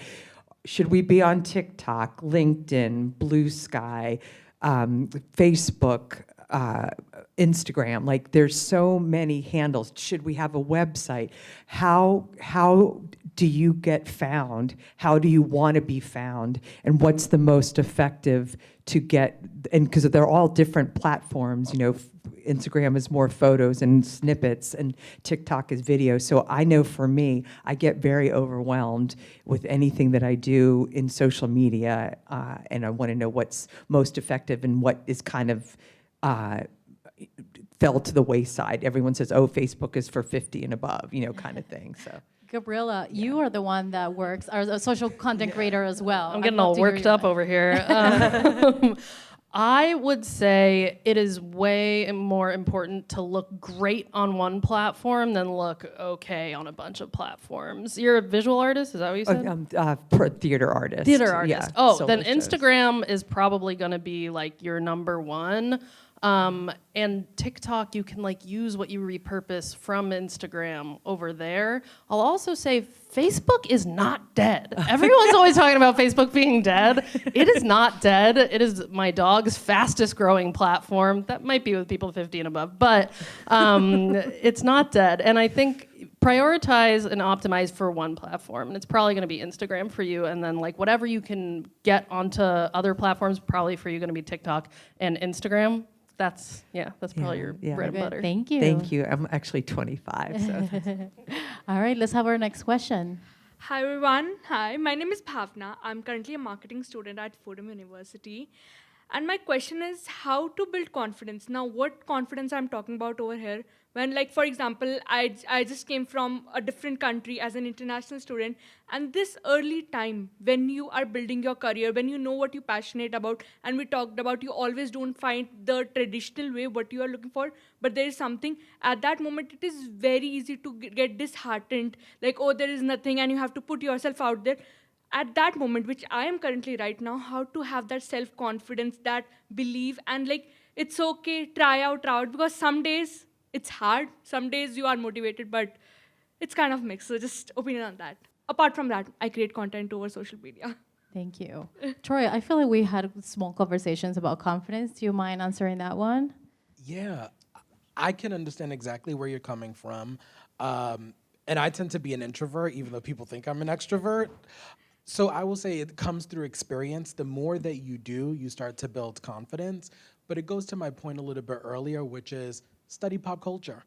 should we be on TikTok, LinkedIn, Blue Sky, Facebook, Instagram? Like, there's so many handles. Should we have a website? How do you get found? How do you want to be found? And what's the most effective to get? And because they're all different platforms, you know, Instagram is more photos and snippets, and TikTok is video. So I know for me, I get very overwhelmed with anything that I do in social media, and I want to know what's most effective and what is kind of fell to the wayside. Everyone says, oh, Facebook is for 50 and above, you know, kind of thing. So. Gabriela, you are the one that works, are a social content creator as well. I'm getting all worked up over here. I would say it is way more important to look great on one platform than look okay on a bunch of platforms. You're a visual artist, is that what you said? Theater artist. Theater artist. Yeah, oh, then shows. Instagram is probably going to be like your number one. And TikTok, you can like use what you repurpose from Instagram over there. I'll also say Facebook is not dead. Everyone's always talking about Facebook being dead. It is not dead. It is my dog's fastest growing platform. That might be with people 50 and above, but it's not dead. And I think prioritize and optimize for one platform. And it's probably going to be Instagram for you. And then like whatever you can get onto other platforms, probably for you going to be TikTok and Instagram. That's probably your bread and butter. Thank you. Thank you. I'm actually 25. So. All right, let's have our next question. Hi everyone. Hi, my name is Bhavna. I'm currently a marketing student at Fordham University. And my question is how to build confidence. Now, what confidence I'm talking about over here? When, like, for example, I just came from a different country as an international student, and this early time when you are building your career, when you know what you're passionate about, and we talked about you always don't find the traditional way what you are looking for, but there is something, at that moment it is very easy to get disheartened, like, oh, there is nothing, and you have to put yourself out there. At that moment, which I am currently right now, how to have that self-confidence, that belief, and like, it's okay, try out, because some days it's hard, some days you are motivated, but it's kind of mixed, so just opinion on that. Apart from that, I create content over social media. Thank you. Troy, I feel like we had small conversations about confidence. Do you mind answering that one? Yeah, I can understand exactly where you're coming from. And I tend to be an introvert, even though people think I'm an extrovert. So I will say it comes through experience. The more that you do, you start to build confidence. but it goes to my point a little bit earlier, which is study pop culture.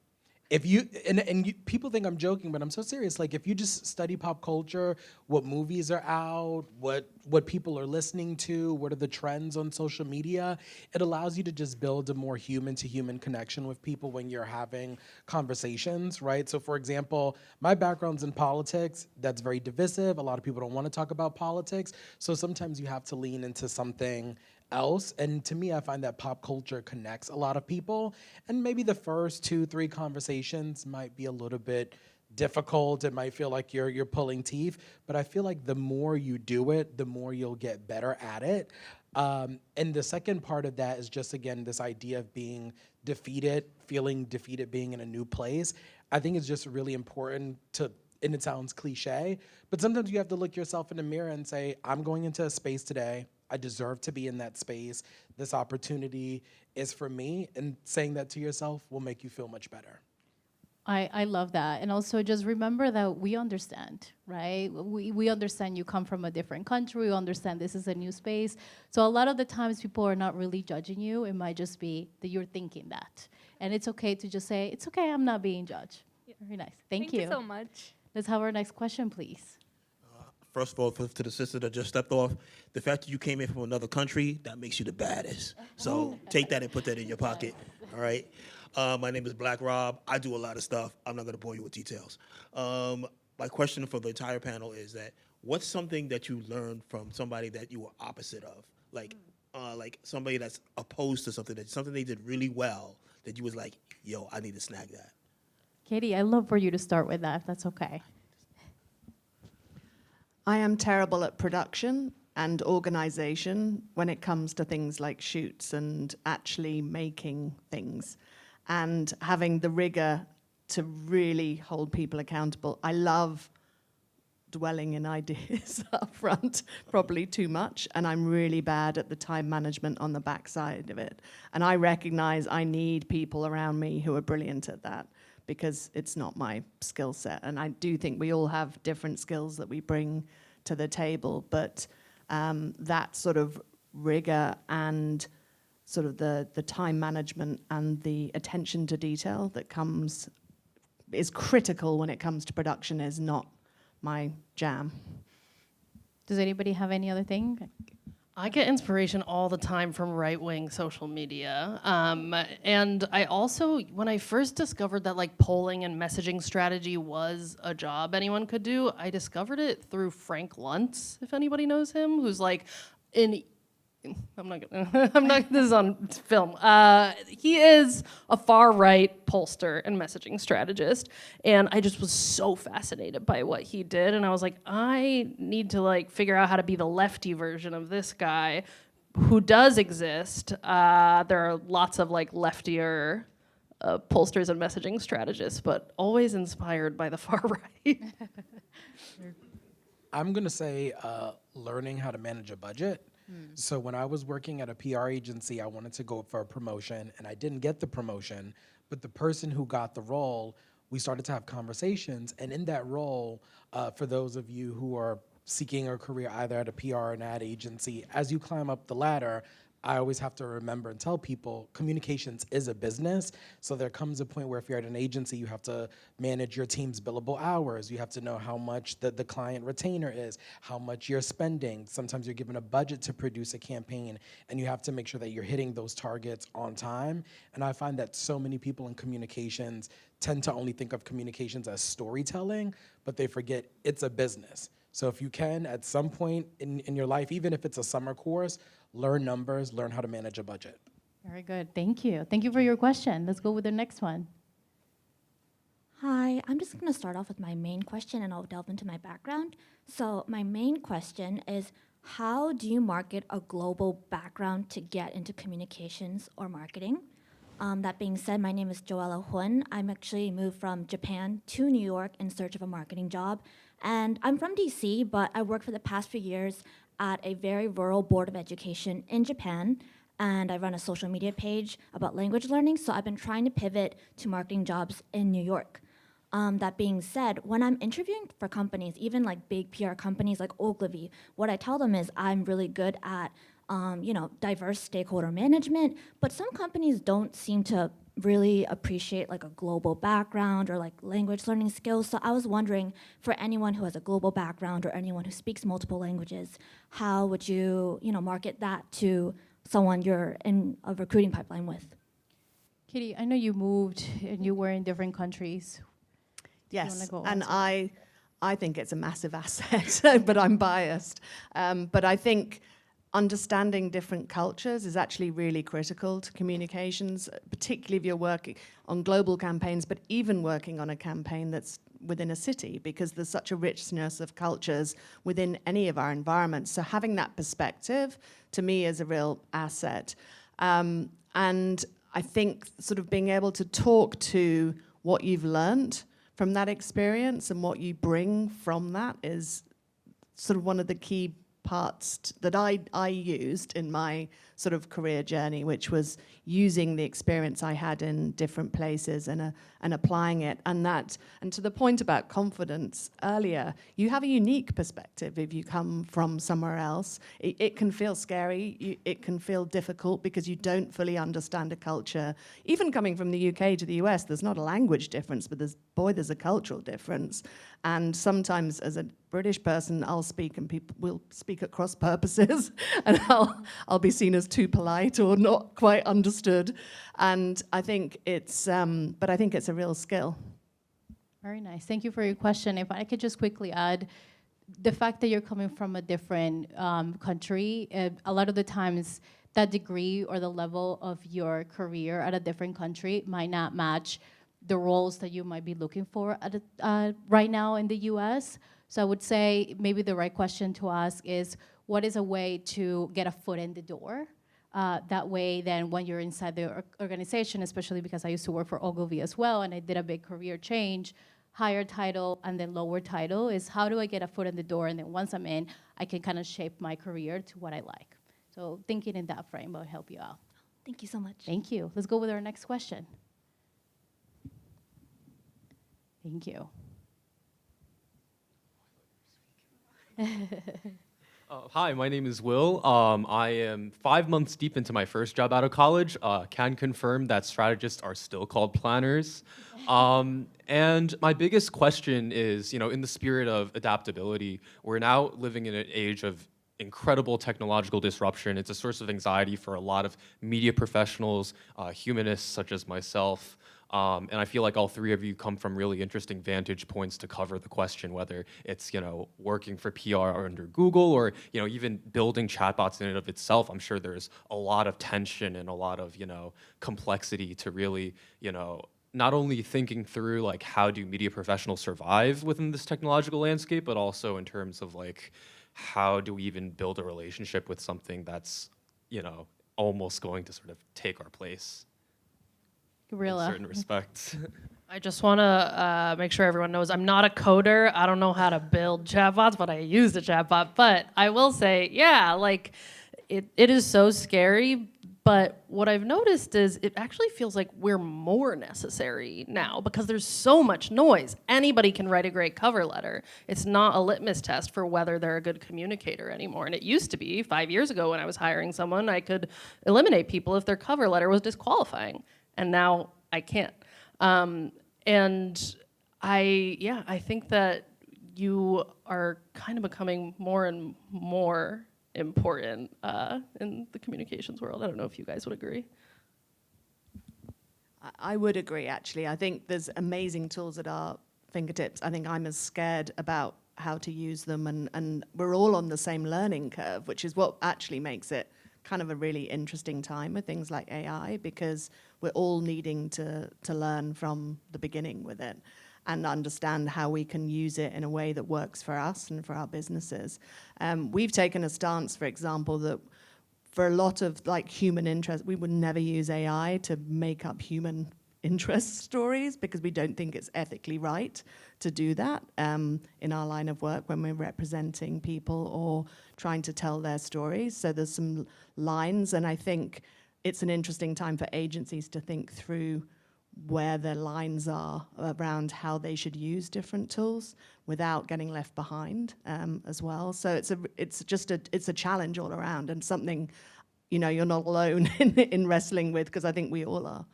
If you and you, people think I'm joking, but I'm so serious. Like if you just study pop culture, what movies are out, what people are listening to, what are the trends on social media, it allows you to just build a more human to human connection with people when you're having conversations, right? So for example, my background's in politics. That's very divisive. A lot of people don't want to talk about politics. So sometimes you have to lean into something else. And to me, I find that pop culture connects a lot of people. And maybe the first 2-3 conversations might be a little bit difficult. It might feel like you're pulling teeth. But I feel like the more you do it, the more you'll get better at it. And the second part of that is just, again, this idea of being defeated, feeling defeated, being in a new place. I think it's just really important to, and it sounds cliche, but sometimes you have to look yourself in the mirror and say, I'm going into a space today. I deserve to be in that space. This opportunity is for me. And saying that to yourself will make you feel much better. I love that. And also just remember that we understand, right? We understand you come from a different country. We understand this is a new space. So a lot of the times people are not really judging you. It might just be that you're thinking that. And it's okay to just say, it's okay, I'm not being judged. Very nice. Thank you. Thank you so much. Let's have our next question, please. First of all, to the sister that just stepped off, the fact that you came in from another country, that makes you the baddest. So take that and put that in your pocket, all right? My name is Black Rob. I do a lot of stuff. I'm not going to bore you with details. My question for the entire panel is that what's something that you learned from somebody that you were opposite of? Like somebody that's opposed to something they did really well that you was like, yo, I need to snag that. Katie, I'd love for you to start with that, if that's okay. I am terrible at production and organization when it comes to things like shoots and actually making things and having the rigor to really hold people accountable. I love dwelling in ideas up front, probably too much, and I'm really bad at the time management on the backside of it. And I recognize I need people around me who are brilliant at that, because it's not my skill set. And I do think we all have different skills that we bring to the table, but that sort of rigor and sort of the time management and the attention to detail that is critical when it comes to production is not my jam. Does anybody have any other thing? I get inspiration all the time from right-wing social media. And I also, when I first discovered that like polling and messaging strategy was a job anyone could do, I discovered it through Frank Luntz, if anybody knows him, who's like this is on film. He is a far right pollster and messaging strategist. And I just was so fascinated by what he did. And I was like, I need to like figure out how to be the lefty version of this guy who does exist. There are lots of like leftier pollsters and messaging strategists, but always inspired by the far right. I'm going to say learning how to manage a budget. So when I was working at a PR agency, I wanted to go for a promotion, and I didn't get the promotion, but the person who got the role, we started to have conversations, and in that role, for those of you who are seeking a career either at a PR or an ad agency, as you climb up the ladder, I always have to remember and tell people communications is a business. So there comes a point where if you're at an agency, you have to manage your team's billable hours. You have to know how much the client retainer is, how much you're spending. Sometimes you're given a budget to produce a campaign, and you have to make sure that you're hitting those targets on time. And I find that so many people in communications tend to only think of communications as storytelling, but they forget it's a business. So if you can, at some point in your life, even if it's a summer course, learn numbers, learn how to manage a budget. Very good. Thank you. Thank you for your question. Let's go with the next one. Hi, I'm just going to start off with my main question and I'll delve into my background. So, my main question is how do you market a global background to get into communications or marketing? That being said, my name is Joella Hun. I'm actually moved from Japan to New York in search of a marketing job. And I'm from DC, but I worked for the past few years at a very rural board of education in Japan. And I run a social media page about language learning. So I've been trying to pivot to marketing jobs in New York. That being said, when I'm interviewing for companies, even like big PR companies like Ogilvy, what I tell them is I'm really good at diverse stakeholder management, but some companies don't seem to really appreciate like a global background or like language learning skills. So I was wondering, for anyone who has a global background or anyone who speaks multiple languages, how would you, market that to someone you're in a recruiting pipeline with? Kitty, I know you moved and you were in different countries. Yes, go and answer? I think it's a massive asset, but I'm biased. But I think understanding different cultures is actually really critical to communications, particularly if you're working on global campaigns, but even working on a campaign that's within a city, because there's such a richness of cultures within any of our environments. So having that perspective, to me, is a real asset. And I think sort of being able to talk to what you've learned from that experience and what you bring from that is sort of one of the key parts that I used in my sort of career journey, which was using the experience I had in different places and applying it. And to the point about confidence earlier, you have a unique perspective if you come from somewhere else. It can feel scary. It can feel difficult because you don't fully understand a culture. Even coming from the UK to the US, there's not a language difference, but there's a cultural difference. And sometimes as a British person, I'll speak and people will speak at cross purposes and I'll be seen as too polite or not quite understood. And I think it's a real skill. Very nice. Thank you for your question. If I could just quickly add, the fact that you're coming from a different country, a lot of the times that degree or the level of your career at a different country might not match the roles that you might be looking for right now in the US. So I would say maybe the right question to ask is, what is a way to get a foot in the door? That way, then when you're inside the organization, especially because I used to work for Ogilvy as well, and I did a big career change, higher title and then lower title is how do I get a foot in the door, and then once I'm in, I can kind of shape my career to what I like. So thinking in that frame will help you out. Thank you so much. Thank you. Let's go with our next question. Thank you. Hi, my name is Will. I am 5 months deep into my first job out of college. Can confirm that strategists are still called planners. And my biggest question is, in the spirit of adaptability, we're now living in an age of incredible technological disruption. It's a source of anxiety for a lot of media professionals, humanists such as myself. And I feel like all three of you come from really interesting vantage points to cover the question, whether it's, working for PR under Google or, even building chatbots in and of itself. I'm sure there's a lot of tension and a lot of, complexity to really, not only thinking through like how do media professionals survive within this technological landscape, but also in terms of like, how do we even build a relationship with something that's, almost going to sort of take our place in certain respects. I just want to make sure everyone knows I'm not a coder. I don't know how to build chatbots, but I use the chatbot. But I will say, it is so scary. But what I've noticed is it actually feels like we're more necessary now because there's so much noise. Anybody can write a great cover letter. It's not a litmus test for whether they're a good communicator anymore. And it used to be 5 years ago when I was hiring someone, I could eliminate people if their cover letter was disqualifying. And now I can't. And I think that you are kind of becoming more and more important in the communications world. I don't know if you guys would agree. I would agree, actually. I think there's amazing tools at our fingertips. I think I'm as scared about how to use them, and we're all on the same learning curve, which is what actually makes it kind of a really interesting time with things like AI, because we're all needing to learn from the beginning with it and understand how we can use it in a way that works for us and for our businesses. We've taken a stance, for example, that for a lot of like human interest, we would never use AI to make up human interest stories because we don't think it's ethically right to do that in our line of work when we're representing people or trying to tell their stories. So there's some lines, and I think it's an interesting time for agencies to think through where the lines are around how they should use different tools without getting left behind as well. So it's a challenge all around, and something, you know, you're not alone in wrestling with, because I think we all are.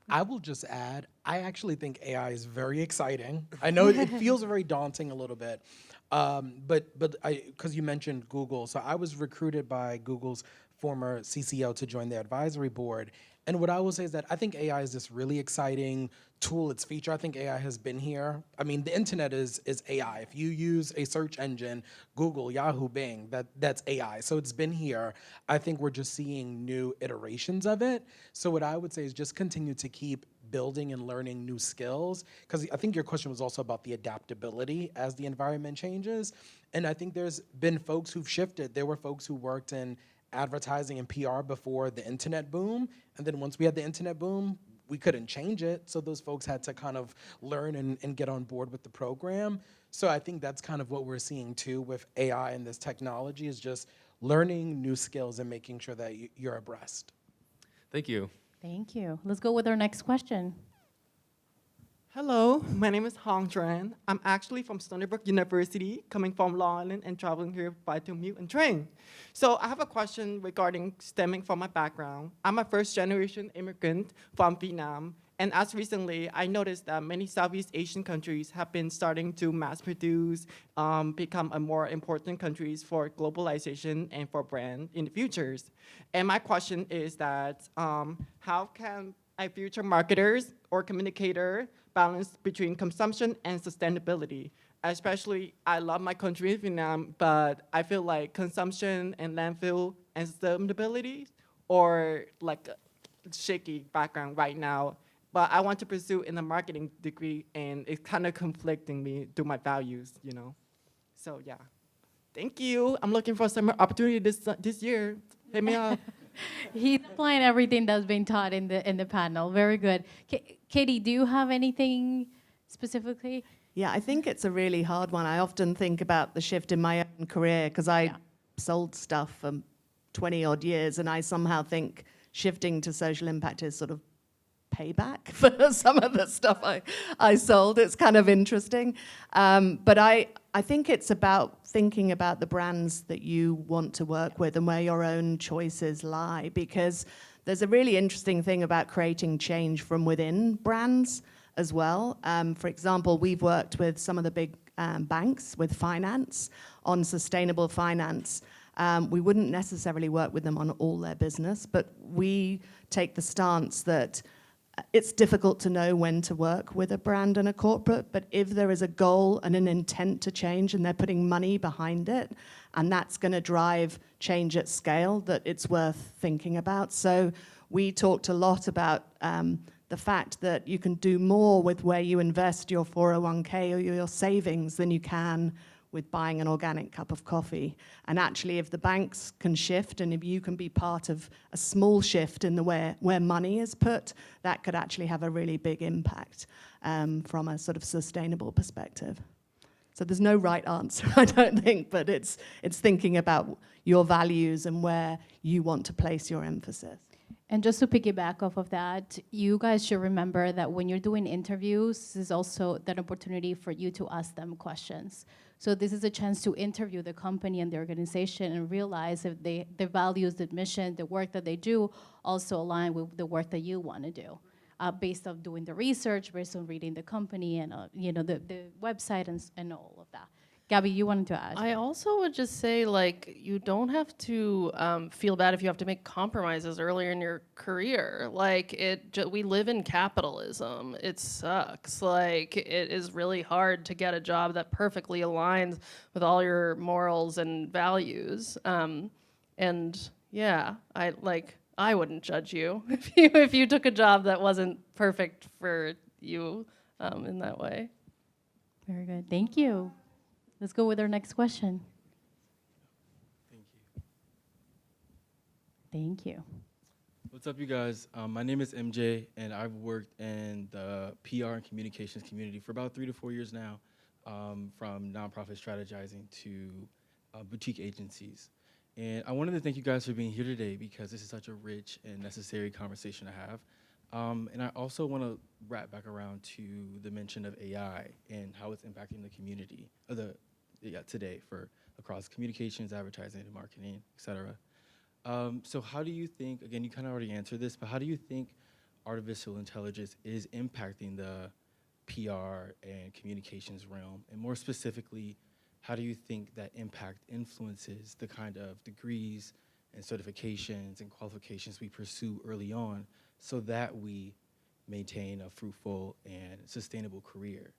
I will just add, I actually think AI is very exciting. I know it feels very daunting a little bit, but because you mentioned Google, so I was recruited by Google's former CCO to join their advisory board. And what I will say is that I think AI is this really exciting tool, its feature. I think AI has been here. I mean, the internet is AI. If you use a search engine, Google, Yahoo, Bing, that's AI. So it's been here. I think we're just seeing new iterations of it. So what I would say is just continue to keep building and learning new skills, because I think your question was also about the adaptability as the environment changes. And I think there's been folks who've shifted. There were folks who worked in advertising and PR before the internet boom. And then once we had the internet boom, we couldn't change it. So those folks had to kind of learn and get on board with the program. So I think that's kind of what we're seeing too with AI and this technology, is just learning new skills and making sure that you're abreast. Thank you. Thank you. Let's go with our next question. Hello, my name is Hong Tran. I'm actually from Stony Brook University, coming from Long Island and traveling here by commute and train. So I have a question regarding stemming from my background. I'm a first-generation immigrant from Vietnam, and as recently, I noticed that many Southeast Asian countries have been starting to mass produce, become a more important countries for globalization and for brand in the futures. And my question is that how can a future marketers or communicator balance between consumption and sustainability? Especially, I love my country, Vietnam, but I feel like consumption and landfill and sustainability or like a shaky background right now. But I want to pursue in a marketing degree, and it's kind of conflicting me to my values, you know? So yeah, thank you. I'm looking for some opportunity this year. Hit me up. He's applying everything that's been taught in the panel. Very good. Katie, do you have anything specifically? Yeah, I think it's a really hard one. I often think about the shift in my own career, because I sold stuff for 20 odd years, and I somehow think shifting to social impact is sort of payback for some of the stuff I sold. It's kind of interesting. But I think it's about thinking about the brands that you want to work with and where your own choices lie, because there's a really interesting thing about creating change from within brands as well. For example, we've worked with some of the big banks with finance on sustainable finance. We wouldn't necessarily work with them on all their business, but we take the stance that it's difficult to know when to work with a brand and a corporate, but if there is a goal and an intent to change and they're putting money behind it, and that's going to drive change at scale, that it's worth thinking about. So we talked a lot about the fact that you can do more with where you invest your 401k or your savings than you can with buying an organic cup of coffee. And actually, if the banks can shift and if you can be part of a small shift in the where money is put, that could actually have a really big impact from a sort of sustainable perspective. So there's no right answer, I don't think, but it's thinking about your values and where you want to place your emphasis. And just to piggyback off of that, you guys should remember that when you're doing interviews, this is also an opportunity for you to ask them questions. So this is a chance to interview the company and the organization and realize if their values, the mission, the work that they do also align with the work that you want to do. Based on doing the research, based on reading the company and the website and all of that. Gabby, you wanted to add? I also would just say, like, you don't have to feel bad if you have to make compromises earlier in your career. Like, we live in capitalism. It sucks. Like, it is really hard to get a job that perfectly aligns with all your morals and values. And yeah, I wouldn't judge you if you took a job that wasn't perfect for you in that way. Very good. Thank you. Let's go with our next question. Thank you. What's up, you guys? My name is MJ, and I've worked in the PR and communications community for about 3 to 4 years now, from nonprofit strategizing to boutique agencies. And I wanted to thank you guys for being here today, because this is such a rich and necessary conversation to have. And I also want to wrap back around to the mention of AI and how it's impacting the community today for across communications, advertising, and marketing, et cetera. So how do you think, again, you kind of already answered this, but how do you think artificial intelligence is impacting the PR and communications realm? And more specifically, how do you think that impact influences the kind of degrees and certifications and qualifications we pursue early on so that we maintain a fruitful and sustainable career?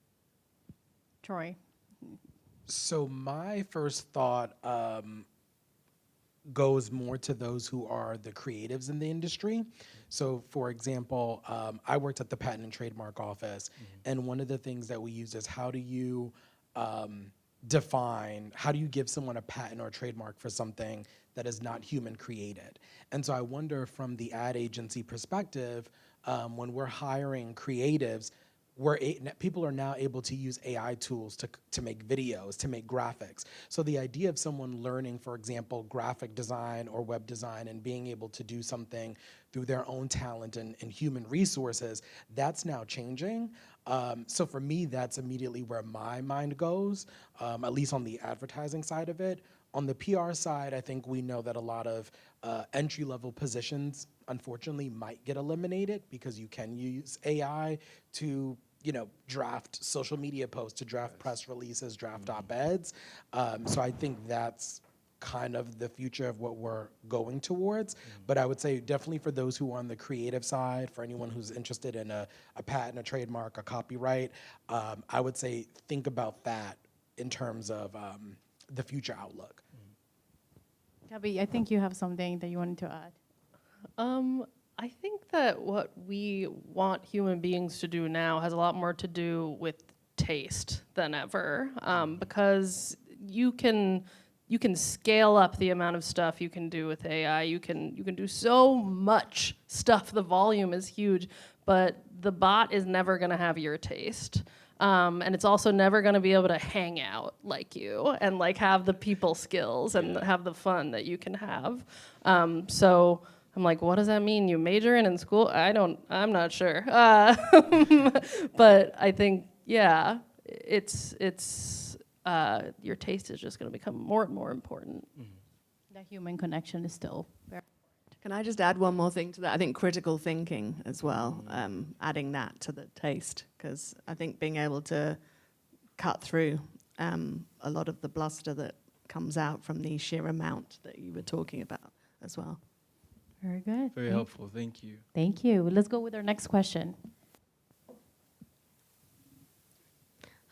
Troy. So my first thought goes more to those who are the creatives in the industry. So for example, I worked at the Patent and Trademark Office, and one of the things that we use is how do you how do you give someone a patent or trademark for something that is not human created? And so I wonder from the ad agency perspective, when we're hiring creatives, people are now able to use AI tools to make videos, to make graphics. So the idea of someone learning, for example, graphic design or web design and being able to do something through their own talent and human resources, that's now changing. So for me, that's immediately where my mind goes, at least on the advertising side of it. On the PR side, I think we know that a lot of entry-level positions, unfortunately, might get eliminated because you can use AI to draft social media posts, to draft press releases, draft op-eds. So I think that's kind of the future of what we're going towards. But I would say definitely for those who are on the creative side, for anyone who's interested in a patent, a trademark, a copyright, I would say think about that in terms of the future outlook. Gabby, I think you have something that you wanted to add. I think that what we want human beings to do now has a lot more to do with taste than ever, because you can scale up the amount of stuff you can do with AI. You can do so much stuff. The volume is huge, but the bot is never going to have your taste. And it's also never going to be able to hang out like you and like have the people skills and have the fun that you can have. So I'm like, what does that mean? You major in school? I'm not sure. But I think, yeah, it's your taste is just going to become more and more important. The human connection is still very. Can I just add one more thing to that? I think critical thinking as well, adding that to the taste, because I think being able to cut through a lot of the bluster that comes out from the sheer amount that you were talking about as well. Very good. Very helpful. Thank you. Thank you. Let's go with our next question.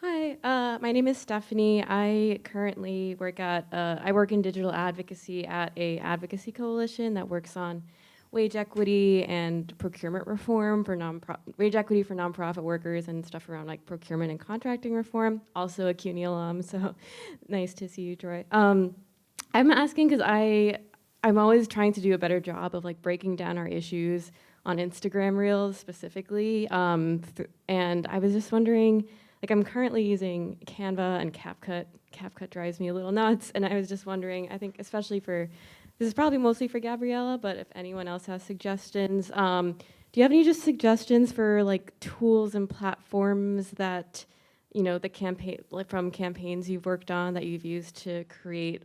Hi, my name is Stephanie. I currently work I work in digital advocacy at a advocacy coalition that works on wage equity and procurement reform for wage equity for nonprofit workers and stuff around like procurement and contracting reform. Also a CUNY alum, so nice to see you, Troy. I'm asking because I'm always trying to do a better job of like breaking down our issues on Instagram Reels specifically, and I was just wondering. Like I'm currently using Canva and CapCut. CapCut drives me a little nuts, and I was just wondering, I think especially this is probably mostly for Gabriella, but if anyone else has suggestions, do you have any just suggestions for like tools and platforms that, the campaign, like from campaigns you've worked on that you've used to create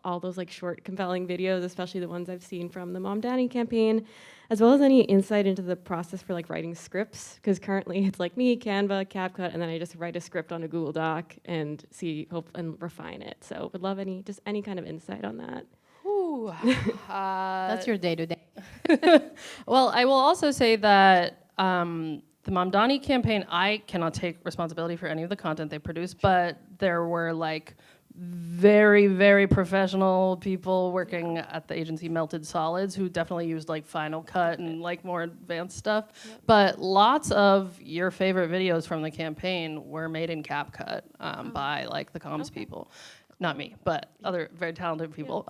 all those like short, compelling videos, especially the ones I've seen from the Mom Danny campaign, as well as any insight into the process for like writing scripts, because currently it's like me, Canva, CapCut, and then I just write a script on a Google Doc and hope and refine it. So would love any kind of insight on that. Ooh, That's your day-to-day. Well, I will also say that the Mamdani campaign, I cannot take responsibility for any of the content they produced, but there were like very, very professional people working at the agency Melted Solids who definitely used like Final Cut and like more advanced stuff. Yep. But lots of your favorite videos from the campaign were made in CapCut by like the comms people. Not me, but other very talented people.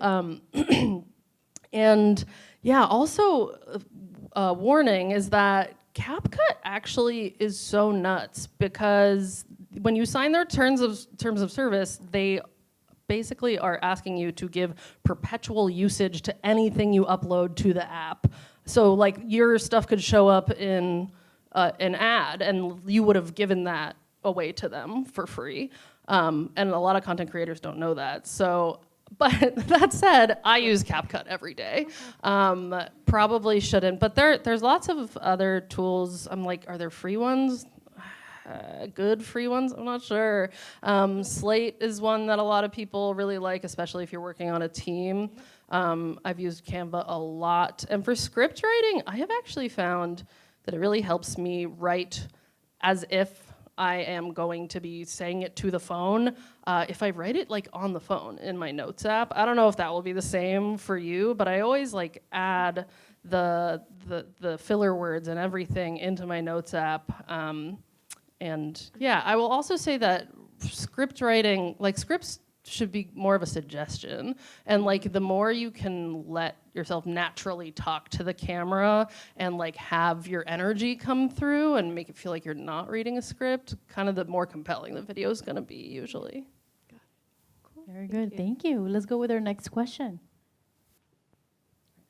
And yeah, also warning is that CapCut actually is so nuts because when you sign their terms of service, they basically are asking you to give perpetual usage to anything you upload to the app. So like your stuff could show up in an ad, and you would have given that away to them for free. And a lot of content creators don't know that. So, but that said, I use CapCut every day. Probably shouldn't, but there's lots of other tools. I'm like, are there free ones? Good free ones? I'm not sure. Slate is one that a lot of people really like, especially if you're working on a team. I've used Canva a lot. And for script writing, I have actually found that it really helps me write as if I am going to be saying it to the phone. If I write it like on the phone in my notes app, I don't know if that will be the same for you, but I always like add the filler words and everything into my notes app. And yeah, I will also say that script writing, like scripts should be more of a suggestion. And like the more you can let yourself naturally talk to the camera and like have your energy come through and make it feel like you're not reading a script, kind of the more compelling the video is gonna be usually. Very good. Thank you. Let's go with our next question.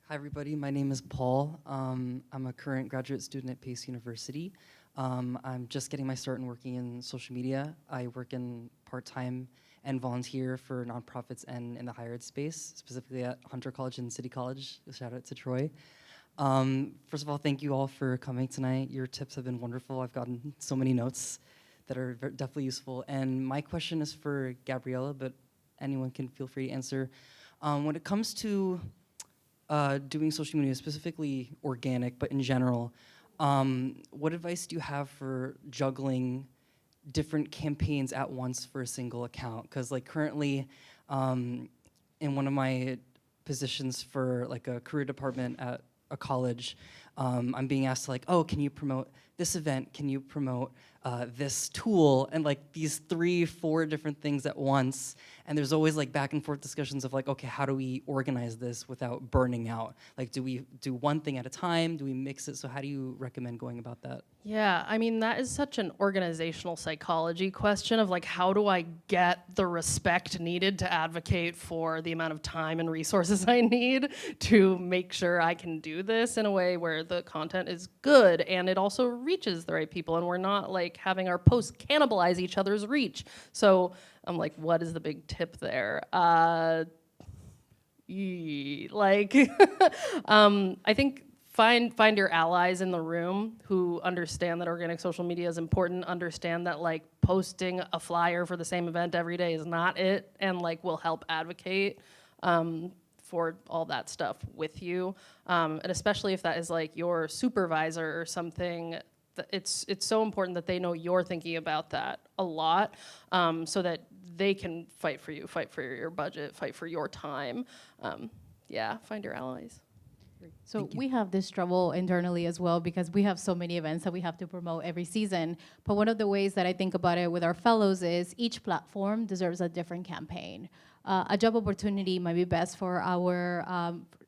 Hi, everybody. My name is Paul. I'm a current graduate student at Pace University. I'm just getting my start in working in social media. I work in part-time and volunteer for nonprofits and in the higher ed space, specifically at Hunter College and City College. Shout out to Troy. First of all, thank you all for coming tonight. Your tips have been wonderful. I've gotten so many notes that are definitely useful. And my question is for Gabriella, but anyone can feel free to answer. When it comes to doing social media, specifically organic, but in general, what advice do you have for juggling different campaigns at once for a single account? Because like currently, in one of my positions for like a career department at a college, I'm being asked to like, oh, can you promote this event? Can you promote this tool? And like these 3-4 different things at once. And there's always like back and forth discussions of like, okay, how do we organize this without burning out? Like, do we do one thing at a time? Do we mix it? So how do you recommend going about that? Yeah, I mean, that is such an organizational psychology question of like, how do I get the respect needed to advocate for the amount of time and resources I need to make sure I can do this in a way where the content is good and it also reaches the right people and we're not like having our posts cannibalize each other's reach. So I'm like, what is the big tip there? I think find your allies in the room who understand that organic social media is important, understand that like posting a flyer for the same event every day is not it, and like will help advocate for all that stuff with you. And especially if that is like your supervisor or something, it's so important that they know you're thinking about that a lot, so that they can fight for you, fight for your budget, fight for your time. Yeah, find your allies. So we have this trouble internally as well because we have so many events that we have to promote every season. But one of the ways that I think about it with our fellows is each platform deserves a different campaign. A job opportunity might be best for our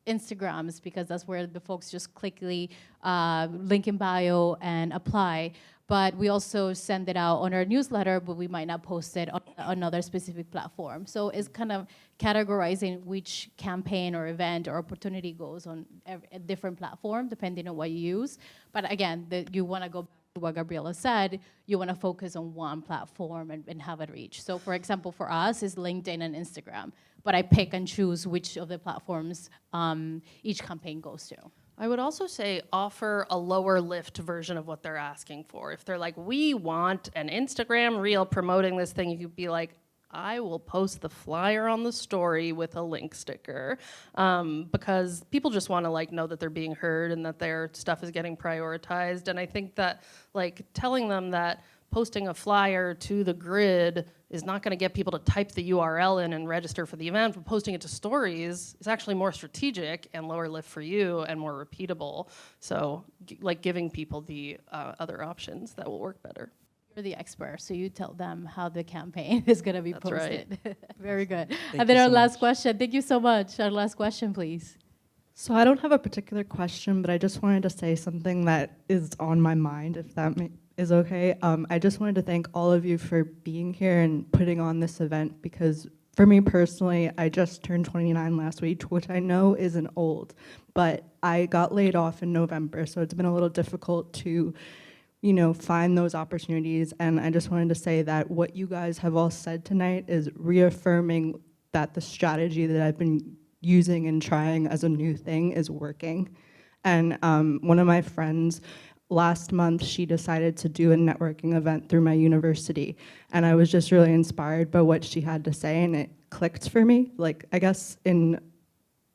Instagrams because that's where the folks just quickly link in bio and apply. But we also send it out on our newsletter, but we might not post it on another specific platform. So it's kind of categorizing which campaign or event or opportunity goes on a different platform, depending on what you use. But again, you want to go back to what Gabriella said, you want to focus on one platform and have it reach. So for example, for us, is LinkedIn and Instagram. But I pick and choose which of the platforms each campaign goes to. I would also say offer a lower lift version of what they're asking for. If they're like, we want an Instagram reel promoting this thing, you could be like, I will post the flyer on the story with a link sticker, because people just want to like know that they're being heard and that their stuff is getting prioritized. And I think that like telling them that posting a flyer to the grid is not going to get people to type the URL in and register for the event, but posting it to stories is actually more strategic and lower lift for you and more repeatable. So like giving people the other options that will work better. You're the expert, so you tell them how the campaign is going to be That's posted. right. Very good. Thank And then you our so last much. question. Thank you so much. Our last question, please. So I don't have a particular question, but I just wanted to say something that is on my mind, if that is okay. I just wanted to thank all of you for being here and putting on this event because for me personally, I just turned 29 last week, which I know isn't old, but I got laid off in November, so it's been a little difficult to, find those opportunities. And I just wanted to say that what you guys have all said tonight is reaffirming that the strategy that I've been using and trying as a new thing is working. And one of my friends, last month, she decided to do a networking event through my university. And I was just really inspired by what she had to say, and it clicked for me. Like, I guess in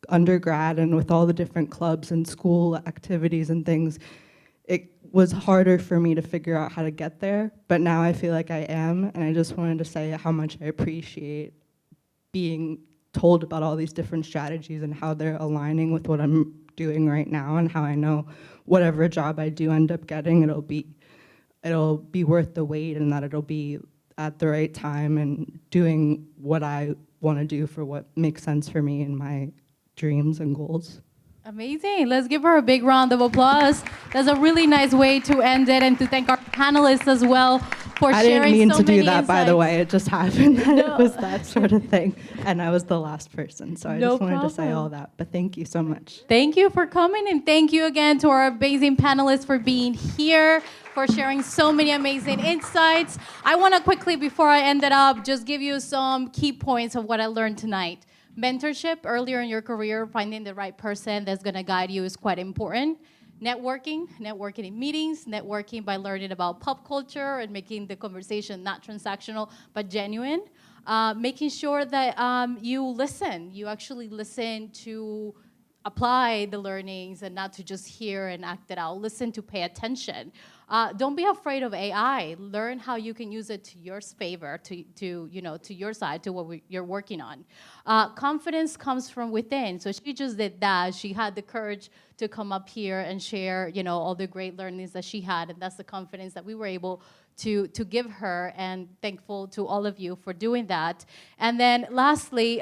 undergrad and with all the different clubs and school activities and things, it was harder for me to figure out how to get there. But now I feel like I am, and I just wanted to say how much I appreciate being told about all these different strategies and how they're aligning with what I'm doing right now, and how I know whatever job I do end up getting, it'll be worth the wait, and that it'll be at the right time and doing what I want to do for what makes sense for me and my dreams and goals. Amazing. Let's give her a big round of applause. That's a really nice way to end it, and to thank our panelists as well for I sharing didn't mean so to do many that, by the insights. way. It just happened that it was that sort of thing, and I was the last person, so I No just wanted to say problem. all that. But thank you so much. Thank you for coming, and thank you again to our amazing panelists for being here, for sharing so many amazing insights. I want to quickly, before I end it up, just give you some key points of what I learned tonight. Mentorship earlier in your career, finding the right person that's going to guide you is quite important. Networking in meetings, networking by learning about pop culture and making the conversation not transactional but genuine. Making sure that you actually listen to apply the learnings and not to just hear and act it out. Listen to pay attention. Don't be afraid of AI. Learn how you can use it to your favor, to your side, to what you're working on. Confidence comes from within. So she just did that. She had the courage to come up here and share, all the great learnings that she had, and that's the confidence that we were able to give her. And thankful to all of you for doing that. And then lastly,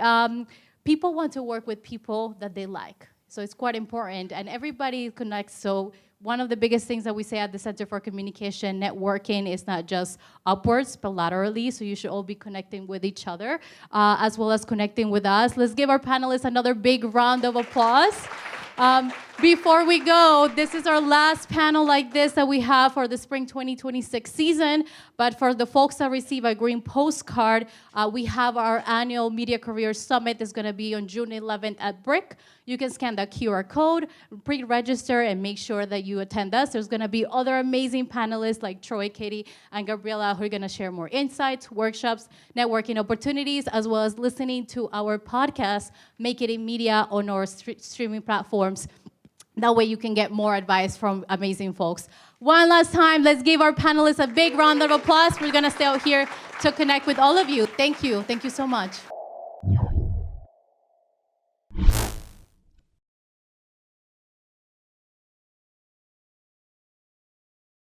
people want to work with people that they like. So it's quite important, and everybody connects. So one of the biggest things that we say at the Center for Communication, networking is not just upwards, but laterally. So you should all be connecting with each other, as well as connecting with us. Let's give our panelists another big round of applause. Before we go, this is our last panel like this that we have for the spring 2026 season. But for the folks that receive a green postcard, we have our annual Media Career Summit that's going to be on June 11th at BRIC. You can scan the QR code, pre-register, and make sure that you attend us. There's going to be other amazing panelists like Troy, Katie, and Gabriela who are going to share more insights, workshops, networking opportunities, as well as listening to our podcast, Make It in Media, on our streaming platforms. That way you can get more advice from amazing folks. One last time, let's give our panelists a big round of applause. We're going to stay out here to connect with all of you. Thank you. Thank you so much.